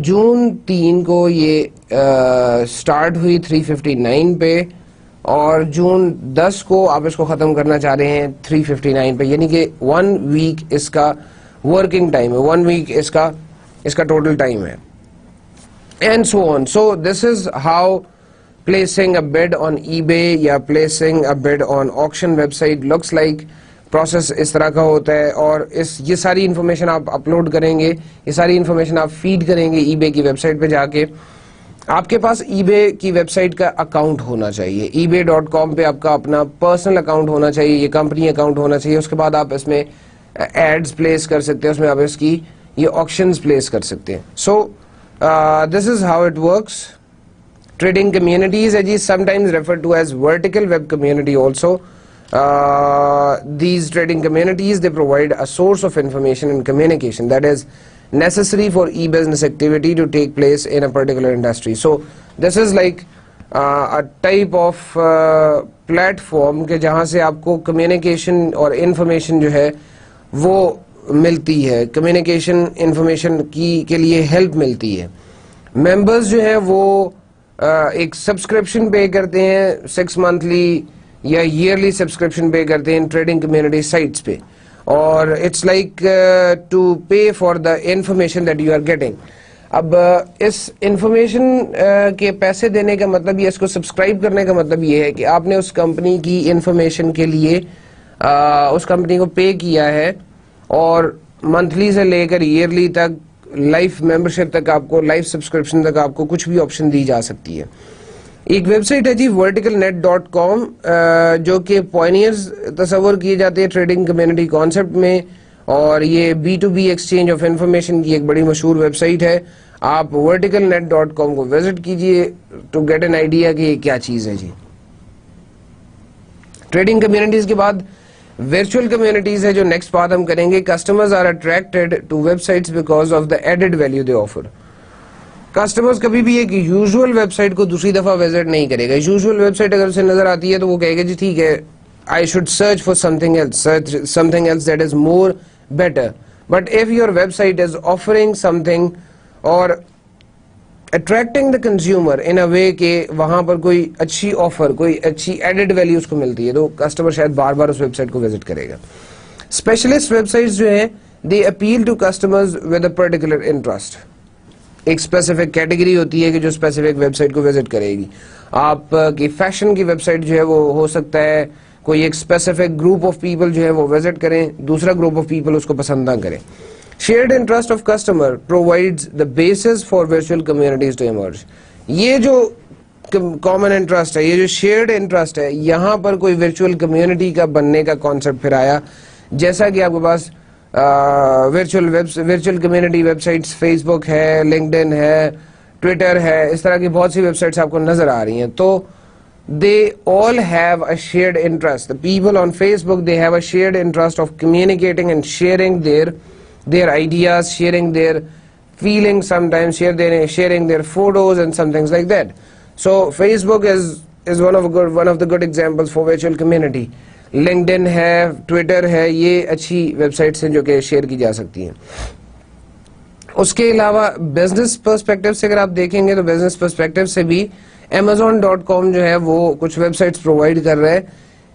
جون 3 کو یہ اسٹارٹ ہوئی 359 پہ, اور جون 10 کو آپ اس کو ختم کرنا چاہ رہے ہیں 359 پہ, یعنی کہ 1 week اس کا ورکنگ ٹائم ہے, 1 week اس کا ٹوٹل ٹائم ہے. And so on. So this is how placing a bid on eBay یا placing a bid on auction website looks like. Process اس طرح کا ہوتا ہے, اور یہ ساری انفارمیشن آپ اپلوڈ کریں گے, یہ ساری انفارمیشن آپ فیڈ کریں گے eBay کی ویب سائٹ پہ جا کے. آپ کے پاس eBay کی ویب سائٹ کا اکاؤنٹ ہونا چاہیے, ebay.com پہ آپ کا اپنا پرسنل اکاؤنٹ ہونا چاہیے, یہ کمپنی اکاؤنٹ ہونا چاہیے. اس کے بعد آپ اس میں ایڈز پلیس کر سکتے ہیں, اس میں آپ اس کی یہ آکشنز پلیس کر سکتے ہیں. So this is how it works. Trading communities ہے جی, sometimes refer to as vertical web community also. These trading communities, they provide a source of information and communication that is necessary for e-business activity to take place in a particular industry. So this is like a type of platform کہ جہاں سے آپ کو communication اور information جو ہے وہ ملتی ہے, communication information کے لیے help ملتی ہے. members جو ہے وہ ایک سبسکرپشن پے کرتے ہیں 6 monthly یا ایئرلی سبسکرپشن پے کرتے ہیں ٹریڈنگ کمیونٹی سائٹس پہ, اور it's like to pay for the information that you are getting. اب اس انفارمیشن کے پیسے دینے کا مطلب یہ, اس کو سبسکرائب کرنے کا مطلب یہ ہے کہ آپ نے اس کمپنی کی انفارمیشن کے لیے اس کمپنی کو پے کیا ہے, اور منتھلی سے لے کر ایئرلی تک, لائف ممبرشپ تک آپ کو, لائف سبسکرپشن تک آپ کو کچھ بھی آپشن دی جا سکتی ہے. ایک ویب سائٹ ہے جی verticalnet.com, جو کہ پوائنیئرز تصور کیے جاتے ہیں ٹریڈنگ کمیونٹی کانسیپٹ میں, اور یہ B2B ایکسچینج آف انفارمیشن کی ایک بڑی مشہور ویب سائٹ ہے. آپ verticalnet.com کو وزٹ کیجئے ٹو گیٹ این آئیڈیا کہ یہ کیا چیز ہے جی. ٹریڈنگ کمیونٹیز کے بعد ورچوئل کمیونٹیز ہے جو نیکسٹ بات ہم کریں گے. Customers are attracted to websites because of the added value they offer. Customers کبھی بھی ایک یوزول ویب سائٹ کو دوسری دفعہ وزٹ نہیں کرے گا. یوزول ویب سائٹ اگر اسے نظر آتی ہے تو وہ کہے گا جی ٹھیک ہے, I should search for something else that is more better. But if your website is offering something or attracting the consumer in a way کہ وہاں پر کوئی اچھی آفر, کوئی اچھی ایڈڈ ویلیو اس کو ملتی ہے, تو کسٹمر شاید بار بار اس ویب سائٹ کو وزٹ کرے گا. اسپیشلسٹ ویب سائٹس جو ہیں they appeal to customers with a particular interest. ایک اسپیسیفک کیٹیگری ہوتی ہے کہ جو اسپیسیفک ویب سائٹ کو وزٹ کرے گی. آپ کی فیشن کی ویب سائٹ جو ہے وہ ہو سکتا ہے کوئی ایک اسپیسیفک گروپ آف پیپل جو ہے وہ وزٹ کریں, دوسرا گروپ آف پیپل اس کو پسند نہ کریں. Shared interest of customer provides the basis for virtual communities to emerge. یہ جو کامن انٹرسٹ ہے, یہ جو شیئرڈ انٹرسٹ ہے, یہاں پر کوئی ورچوئل کمیونٹی کا بننے کا کانسیپٹ پھر آیا. جیسا کہ آپ کے پاس virtual community websites Facebook ہے, لنکڈ ان ہے, ٹویٹر ہے, اس طرح کی بہت سی ویب سائٹس آپ کو نظر آ رہی ہیں. تو they all have a shared interest. The people on Facebook, they have a shared interest of communicating and sharing their ideas, sharing their feelings, sometimes sharing their photos and some things like that. So Facebook is one of the good examples for virtual community. LinkedIn ہے, Twitter ہے, یہ اچھی web sites ہیں جو کہ share کی جا سکتی ہیں. اس کے علاوہ بزنس پرسپیکٹو سے اگر آپ دیکھیں گے تو بزنس پرسپیکٹو سے بھی Amazon.com جو ہے وہ کچھ ویب سائٹس پرووائڈ کر رہے ہیں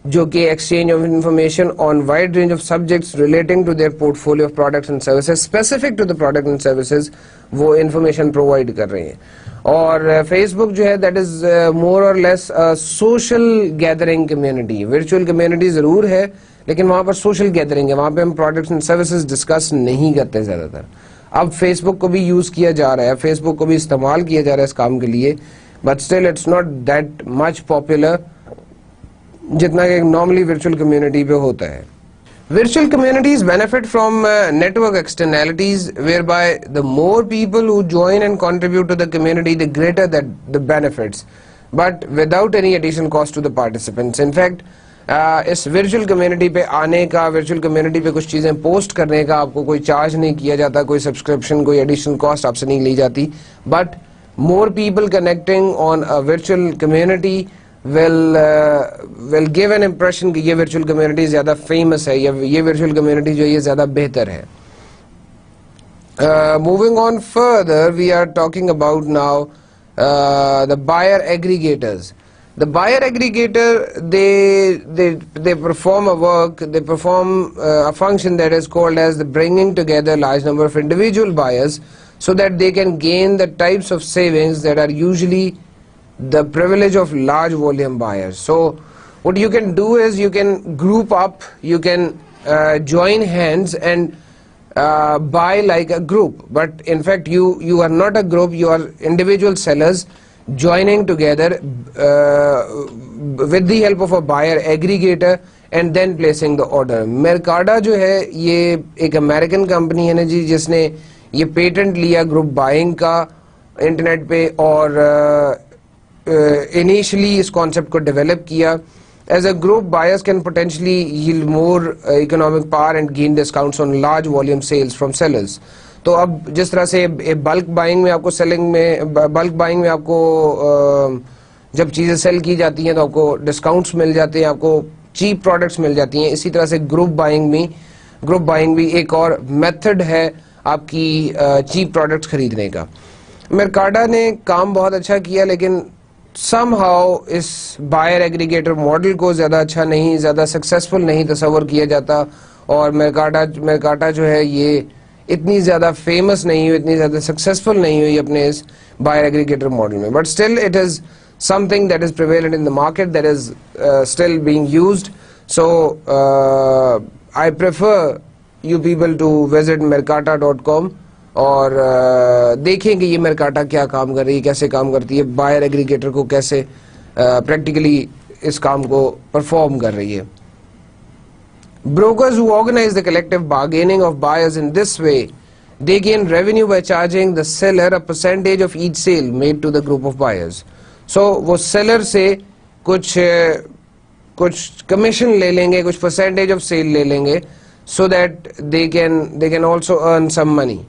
جو کہ exchange of information on wide range of subjects relating to their portfolio of products and services, specific to the product and services وہ انفارمیشن پرووائڈ کر رہے ہیں. اور فیس بک جو ہے دیٹ از مور اور less social gathering community. Virtual community ضرور ہے لیکن وہاں پر سوشل گیدرنگ ہے, وہاں پہ ہم پروڈکٹس اینڈ سروسز ڈسکس نہیں کرتے زیادہ تر. اب فیس بک کو بھی یوز کیا جا رہا ہے, فیس بک کو بھی استعمال کیا جا رہا ہے اس کام کے لیے, but still it's not that much popular جتنا کہ نارملی ورچوئل کمیونٹی پہ ہوتا ہے. Virtual communities benefit from network externalities whereby the more people who join and contribute to the community, the greater the benefits, but without any additional cost to the participants. In fact, اس virtual community پہ آنے کا, virtual community پہ کچھ چیزیں post کرنے کا آپ کو کوئی چارج نہیں کیا جاتا, کوئی سبسکرپشن, کوئی ایڈیشنل کاسٹ آپ سے نہیں لی جاتی. But more people connecting on a virtual community will give an impression کہ یہ virtual community زیادہ famous ہے, یہ virtual community جو یہ زیادہ بہتر ہے. Moving on further, we are talking about now the buyer aggregators. The buyer aggregator, they perform a work, they perform a function that is called as the bringing together large number of individual buyers so that they can gain the types of savings that are usually the privilege of large volume buyers. So what you can do is you can group up, you can join hands and buy like a group, but in fact you are not a group, you are individual sellers joining together with the help of a buyer aggregator, and then placing the order. Mercata جو ہے یہ ایک American company ہے نا جی, جس نے یہ patent لیا گروپ بائنگ کا انٹرنیٹ پہ, اور انیشلی اس کانسیپٹ کو ڈیولپ کیا. As a group, buyers can potentially yield more economic power and gain discounts on large volume sales from sellers. تو اب جس طرح سے بلک بائنگ میں آپ کو آپ کو جب چیزیں سیل کی جاتی ہیں تو آپ کو ڈسکاؤنٹس مل جاتے ہیں, آپ کو چیپ پروڈکٹس مل جاتی ہیں, اسی طرح سے گروپ بائنگ بھی ایک اور میتھڈ ہے آپ کی چیپ پروڈکٹس خریدنے کا. میرکاڈا نے کام بہت اچھا کیا, لیکن سم ہاؤ اس بائر ایگریگیٹر ماڈل کو زیادہ سکسیسفل نہیں تصور کیا جاتا, اور میرکاڈا جو ہے یہ اتنی زیادہ فیمس نہیں ہوئی, اتنی زیادہ سکسیسفل نہیں ہوئی اپنے اس بائر ایگریگیٹر ماڈل میں. But still it is something that is prevalent in the market, that is still being used. So I prefer you people to visit mercata.com اور دیکھیں کہ یہ میرکاٹا کیا کام کر رہی ہے, کیسے کام کرتی ہے, بائر ایگریگیٹر کو کیسے پریکٹیکلی اس کام کو پرفارم کر رہی ہے. Brokers who organize the collective bargaining of buyers in this way, they gain revenue by charging the seller a percentage of each sale made to the group of buyers. So وہ seller سے کچھ commission لے لیں گے, کچھ percentage of sale لے لیں گے, so that they can also earn some money.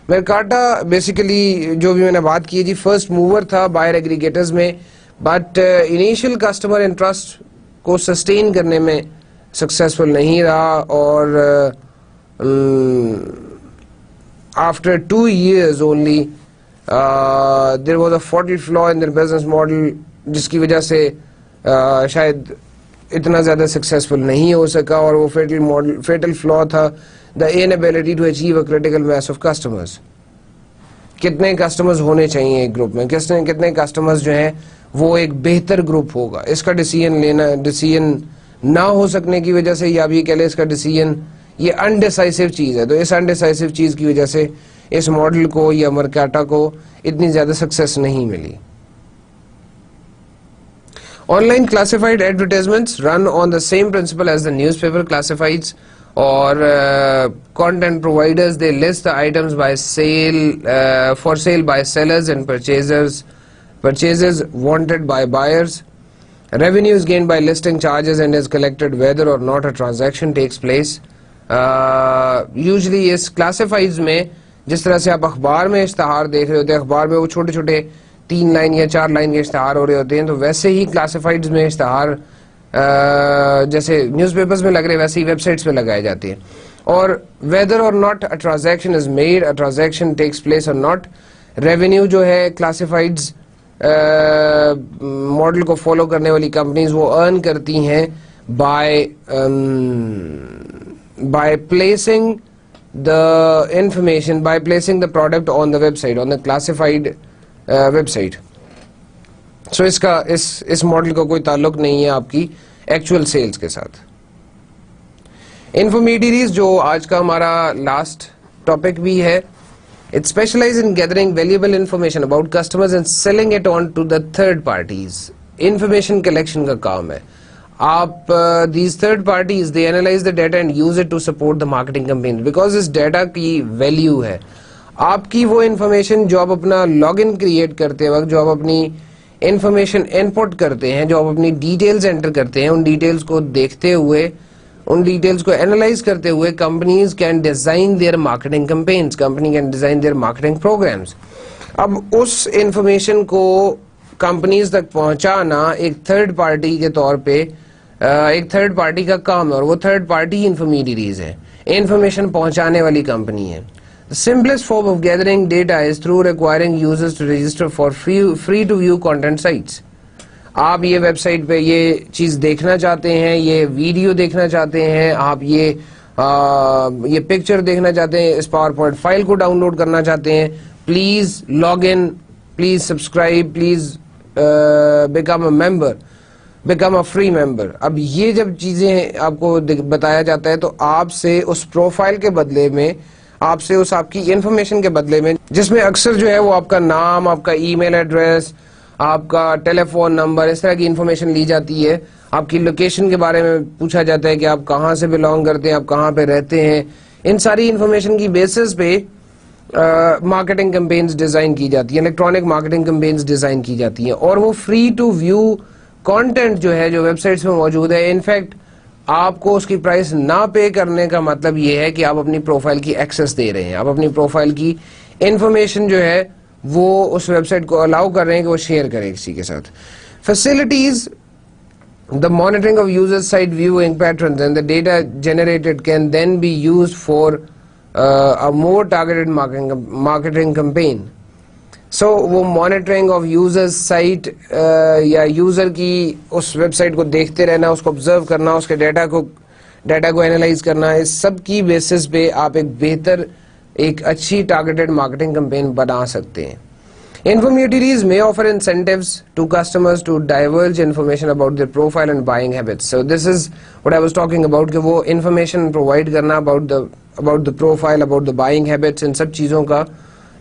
Mercata basically جو بھی میں نے بات کی جی, فرسٹ موور تھا بائر ایگریگیٹرز میں, بٹ انیشیل کسٹمر انٹرسٹ کو سسٹین کرنے میں سکسیسفل نہیں رہا, اور after 2 years only there was a fatal flaw in their business model, جس کی وجہ سے شاید اتنا زیادہ سکسیسفل نہیں ہو سکا, اور وہ فیٹل فلا تھا the inability to achieve a critical mass of customers. کتنے کسٹمرز ہونے چاہیے ایک گروپ میں, کتنے کسٹمرز جو ہیں وہ ایک بہتر گروپ ہوگا, اس کا ڈیسیژن نہ ہو سکنے کی وجہ سے, یا آپ یہ کہہ لیں اس کا ڈیسیژن یہ انڈیسائسو چیز ہے, تو اس انڈیسائسو چیز کی وجہ سے اس ماڈل کو یا میرکاٹا کو اتنی زیادہ سکسیس نہیں ملی. Online classified advertisements run on the same principle as the newspaper classifieds, اور content providers they list the items by sale for sale by sellers and purchases wanted by buyers. Revenue is gained by listing charges and is collected whether or not a transaction takes place. Usually us classifieds میں جس طرح سے آپ اخبار میں اشتہار دیکھ رہے ہوتے ہیں, اخبار میں وہ چھوٹے چھوٹے 3 لائن یا 4 لائن کے اشتہار ہو رہے ہوتے ہیں, تو ویسے ہی classifieds میں اشتہار جیسے نیوز پیپرز میں لگ رہے ویسے ہی ویب سائٹس پہ لگائے جاتے ہیں. اور whether or not a transaction is made, a transaction takes place or not, revenue جو ہے کلاسیفائڈز ماڈل کو فالو کرنے والی کمپنیز وہ ارن کرتی ہیں by placing the information, by placing the product on the website, on the classified website. So اس model کا کوئی تعلق نہیں ہے آپ کی ایکچوئل سیلز کے ساتھ. انفرمیڈیریز جو آج کا ہمارا لاسٹ ٹاپک بھی ہے, it specializes in gathering valuable information about customers and selling it on to the third parties. Information collection کا کام ہے. آپ these third parties they analyze the data and use it to support the marketing campaigns because اس data کی value ہے. آپ کی وہ information جو آپ اپنا لاگ ان کریٹ کرتے وقت, جو آپ اپنی انفارمیشن انپٹ کرتے ہیں, جو آپ اپنی ڈیٹیلز انٹر کرتے ہیں, ان ڈیٹیلز کو دیکھتے ہوئے, ان ڈیٹیلز کو اینالائز کرتے ہوئے companies can design their marketing campaigns, company can design their marketing programmes. اب اس انفارمیشن کو کمپنیز تک پہنچانا ایک تھرڈ پارٹی کے طور پہ ایک تھرڈ پارٹی کا کام ہے, اور وہ تھرڈ پارٹی انفرمیڈیریز ہے, انفارمیشن پہنچانے والی کمپنی ہے. The simplest form of gathering data is through requiring users to register for free to view content sites. آپ یہ ویب سائٹ پہ یہ چیز دیکھنا چاہتے ہیں, یہ ویڈیو دیکھنا چاہتے ہیں, آپ یہ پکچر دیکھنا چاہتے ہیں, اس پاور پوائنٹ فائل کو ڈاؤن لوڈ کرنا چاہتے ہیں, please log in, please subscribe, please become a member, become a free member. اب یہ جب چیزیں آپ کو بتایا جاتا ہے تو آپ سے اس پروفائل کے بدلے میں, آپ سے اس آپ کی انفارمیشن کے بدلے میں, جس میں اکثر جو ہے وہ آپ کا نام, آپ کا ای میل ایڈریس, آپ کا ٹیلی فون نمبر, اس طرح کی انفارمیشن لی جاتی ہے, آپ کی لوکیشن کے بارے میں پوچھا جاتا ہے کہ آپ کہاں سے بلانگ کرتے ہیں, آپ کہاں پہ رہتے ہیں. ان ساری انفارمیشن کی بیسس پہ مارکیٹنگ کمپینز ڈیزائن کی جاتی ہیں, الیکٹرانک مارکیٹنگ کمپینز ڈیزائن کی جاتی ہیں, اور وہ فری ٹو ویو کانٹینٹ جو ہے جو ویب سائٹس میں موجود ہے. انفیکٹ آپ کو اس کی پرائس نہ پے کرنے کا مطلب یہ ہے کہ آپ اپنی پروفائل کی ایکسس دے رہے ہیں, آپ اپنی پروفائل کی انفارمیشن جو ہے وہ اس ویب سائٹ کو الاؤ کر رہے ہیں کہ وہ شیئر کرے کسی کے ساتھ. Facilities: the monitoring of user site viewing patterns and the data generated can then be used for a more targeted marketing campaign. So وہ monitoring of user site یا user کی اس ویب سائٹ کو دیکھتے رہنا, اس کو observe کرنا, اس کے data کو انالائز کرنا, اس سب کی بیسس پہ آپ ایک بہتر, ایک اچھی targeted marketing campaign بنا سکتے ہیں. Intermediaries may offer incentives to customers to divulge information about their profile and buying habits. So this is what I was talking about, کہ وہ information provide کرنا about the profile, about the buying habits, ان سب چیزوں کا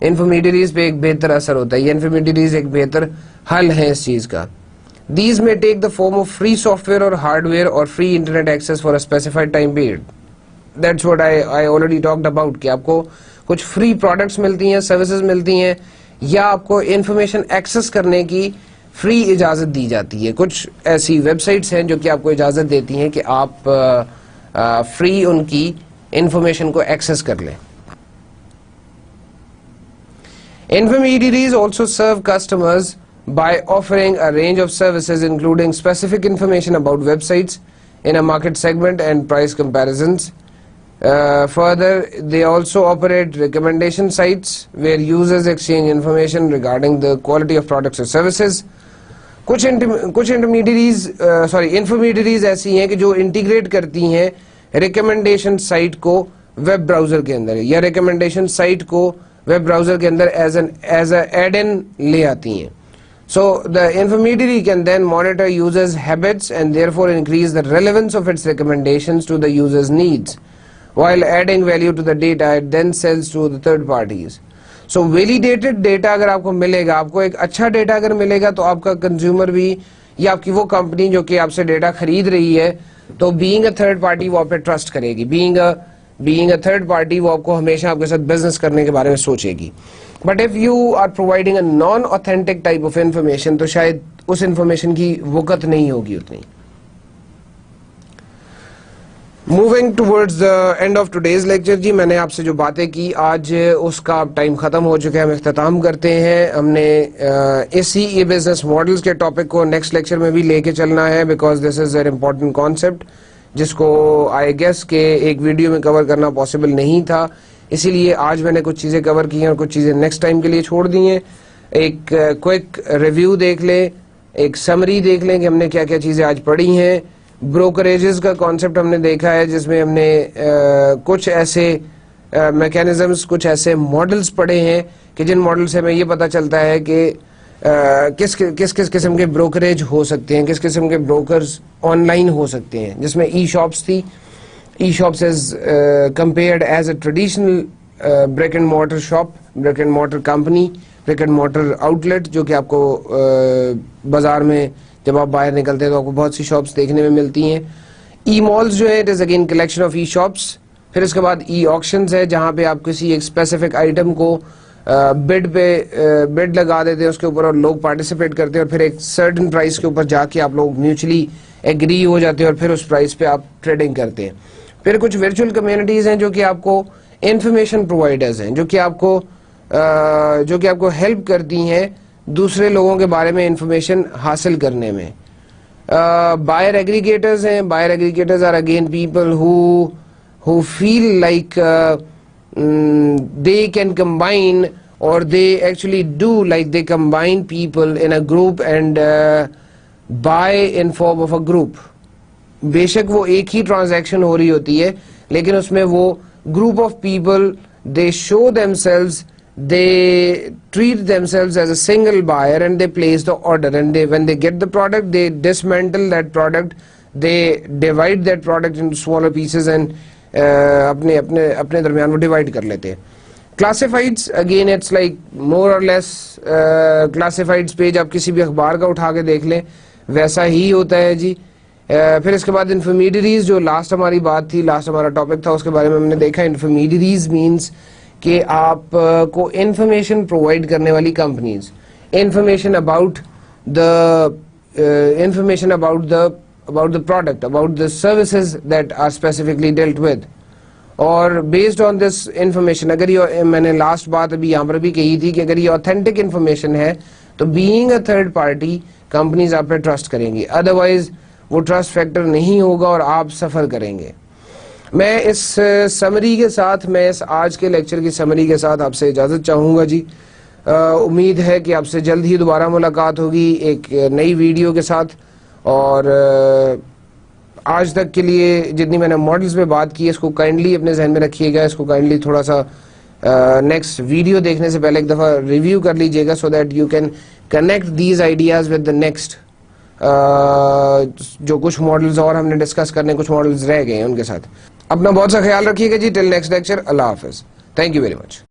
intermediaries پہ ایک بہتر اثر ہوتا ہے. یہ intermediaries ایک بہتر حل ہے اس چیز کا. These may take the form of free software or hardware or free internet access for a specified time period. That's what I already talked about, کہ آپ کو کچھ free products ملتی ہیں, services ملتی ہیں, یا آپ کو انفارمیشن ایکسس کرنے کی فری اجازت دی جاتی ہے. کچھ ایسی ویب سائٹس ہیں جو کہ آپ کو اجازت دیتی ہیں کہ آپ فری ان کی انفارمیشن کو ایکسس کر لیں. Intermediaries also serve customers by offering a range of services including specific information about websites in a market segment and price comparisons. Further, they also operate recommendation sites where users exchange information regarding the quality of products or services. کچھ انفرمیڈیریز ایسی ہیں کہ جو integrate کرتی ہیں recommendation site کو web browser کے اندر, یا ریکمنڈیشن سائٹ کو ویب براؤزر کے اندر ایز اے ایڈ ان لے آتی ہیں. So the intermediary can then monitor users' habits and therefore increase the relevance of its recommendations to the user's needs. While adding value to the data, it then sells to the third parties. So validated data اگر آپ کو ملے گا, آپ کو ایک اچھا data اگر ملے گا, تو آپ کا کنزیومر بھی, یا آپ کی وہ کمپنی جو کہ آپ سے ڈیٹا خرید رہی ہے, تو بینگ اے تھرڈ پارٹی وہ آپ پہ ٹرسٹ کرے گی. بینگ اے تھرڈ پارٹی وہ آپ کو ہمیشہ آپ کے ساتھ بزنس کرنے کے بارے میں سوچے گی. But if you are providing a non authentic type of information, تو شاید اس انفارمیشن کی وقت نہیں ہوگی اتنی. Moving towards the end of today's lecture. جی میں نے آپ سے جو باتیں کی آج اس کا ٹائم ختم ہو چکا ہے, ہم اختتام کرتے ہیں. ہم نے اسی ای بزنس ماڈلز کے ٹاپک کو نیکسٹ لیکچر میں بھی لے کے چلنا ہے, because this is an important concept جس کو آئی گیس کہ ایک ویڈیو میں کور کرنا پاسبل نہیں تھا. اسی لیے آج میں نے کچھ چیزیں کور کی ہیں اور کچھ چیزیں نیکسٹ ٹائم کے لیے چھوڑ دی ہیں. ایک کوئک ریویو دیکھ لیں, ایک سمری دیکھ لیں کہ ہم نے کیا کیا چیزیں آج پڑھی ہیں. بروکریجز کا کانسیپٹ ہم نے دیکھا ہے, جس میں ہم نے کچھ ایسے میکینزمز, کچھ ایسے ماڈلز پڑھے ہیں کہ جن ماڈل سے ہمیں یہ پتہ چلتا ہے کہ کس قسم کے بروکریج ہو سکتے ہیں, کس قسم کے بروکرز آن لائن ہو سکتے ہیں. جس میں ای شاپس تھی, e shops is compared as a traditional brick and mortar shop, brick and mortar company, brick and mortar outlet, جو کہ آپ کو بازار میں جب آپ باہر نکلتے ہیں تو آپ کو بہت سی شاپس دیکھنے میں ملتی ہیں. ای مالز جو ہے it is again collection of E shops. پھر اس کے بعد ای آکشنز ہے, جہاں پہ آپ کسی ایک اسپیسیفک آئٹم کو بڈ لگا دیتے ہیں اس کے اوپر, اور لوگ پارٹیسپیٹ کرتے ہیں, اور پھر ایک سرٹن پرائز کے اوپر جا کے آپ لوگ میوچلی ایگری ہو جاتے ہیں, اور پھر اس پرائز پہ آپ ٹریڈنگ کرتے ہیں. پھر کچھ ورچوئل کمیونٹیز ہیں جو کہ آپ کو انفارمیشن پرووائڈرز ہیں, جو کہ آپ کو ہیلپ کرتی ہیں دوسرے لوگوں کے بارے میں انفارمیشن حاصل کرنے میں. بائر ایگریگیٹرز ہیں. Buyer aggregators are again people who feel like they can combine, or they actually do, like they combine people in a group and buy in form of a group. بے شک وہ ایک ہی transaction ہو رہی ہوتی ہے, لیکن اس میں وہ group of people, they show themselves, they treat themselves as a single buyer and they place the order, and when they get the product they dismantle that product, they divide that product into smaller pieces and اپنے درمیان وہ divide کر لیتے ہیں. کلاسیفائڈس again it's like more اور لیس کلاسیفائڈس page آپ کسی بھی اخبار کا اٹھا کے دیکھ لیں ویسا ہی ہوتا ہے جی. پھر اس کے بعد انفرمیڈیریز، جو لاسٹ ہماری بات تھی، لاسٹ ہمارا ٹاپک تھا، اس کے بارے میں ہم نے دیکھا انفرمیڈیریز مینس کہ آپ کو انفارمیشن پرووائڈ کرنے والی companies, information about the product, about the services that are specifically dealt with, اور بیسڈ آن دس انفارمیشن، اگر یہ میں نے لاسٹ بات ابھی یہاں پر بھی کہی تھی کہ اگر یہ اوتھینٹک انفارمیشن ہے تو being a third party companies آپ پہ ٹرسٹ کریں گی، ادروائز وہ ٹرسٹ فیکٹر نہیں ہوگا اور آپ سفر کریں گے. میں اس سمری کے ساتھ، میں اس آج کے لیکچر کی سمری کے ساتھ آپ سے اجازت چاہوں گا جی. امید ہے کہ آپ سے جلد ہی دوبارہ ملاقات ہوگی ایک نئی ویڈیو کے ساتھ. اور آج تک کے لیے جتنی میں نے ماڈلز پہ بات کی ہے اس کو کائنڈلی اپنے ذہن میں رکھیے گا، اس کو کائنڈلی تھوڑا سا نیکسٹ ویڈیو دیکھنے سے پہلے ایک دفعہ ریویو کر لیجیے گا، so that you can connect these ideas with the next جو کچھ ماڈلز اور ہم نے ڈسکس کرنے، کچھ ماڈلز رہ گئے ہیں ان کے ساتھ. اپنا بہت سا خیال رکھیے گا جی. ٹل نیکسٹ لیکچر، اللہ حافظ. Thank you very much.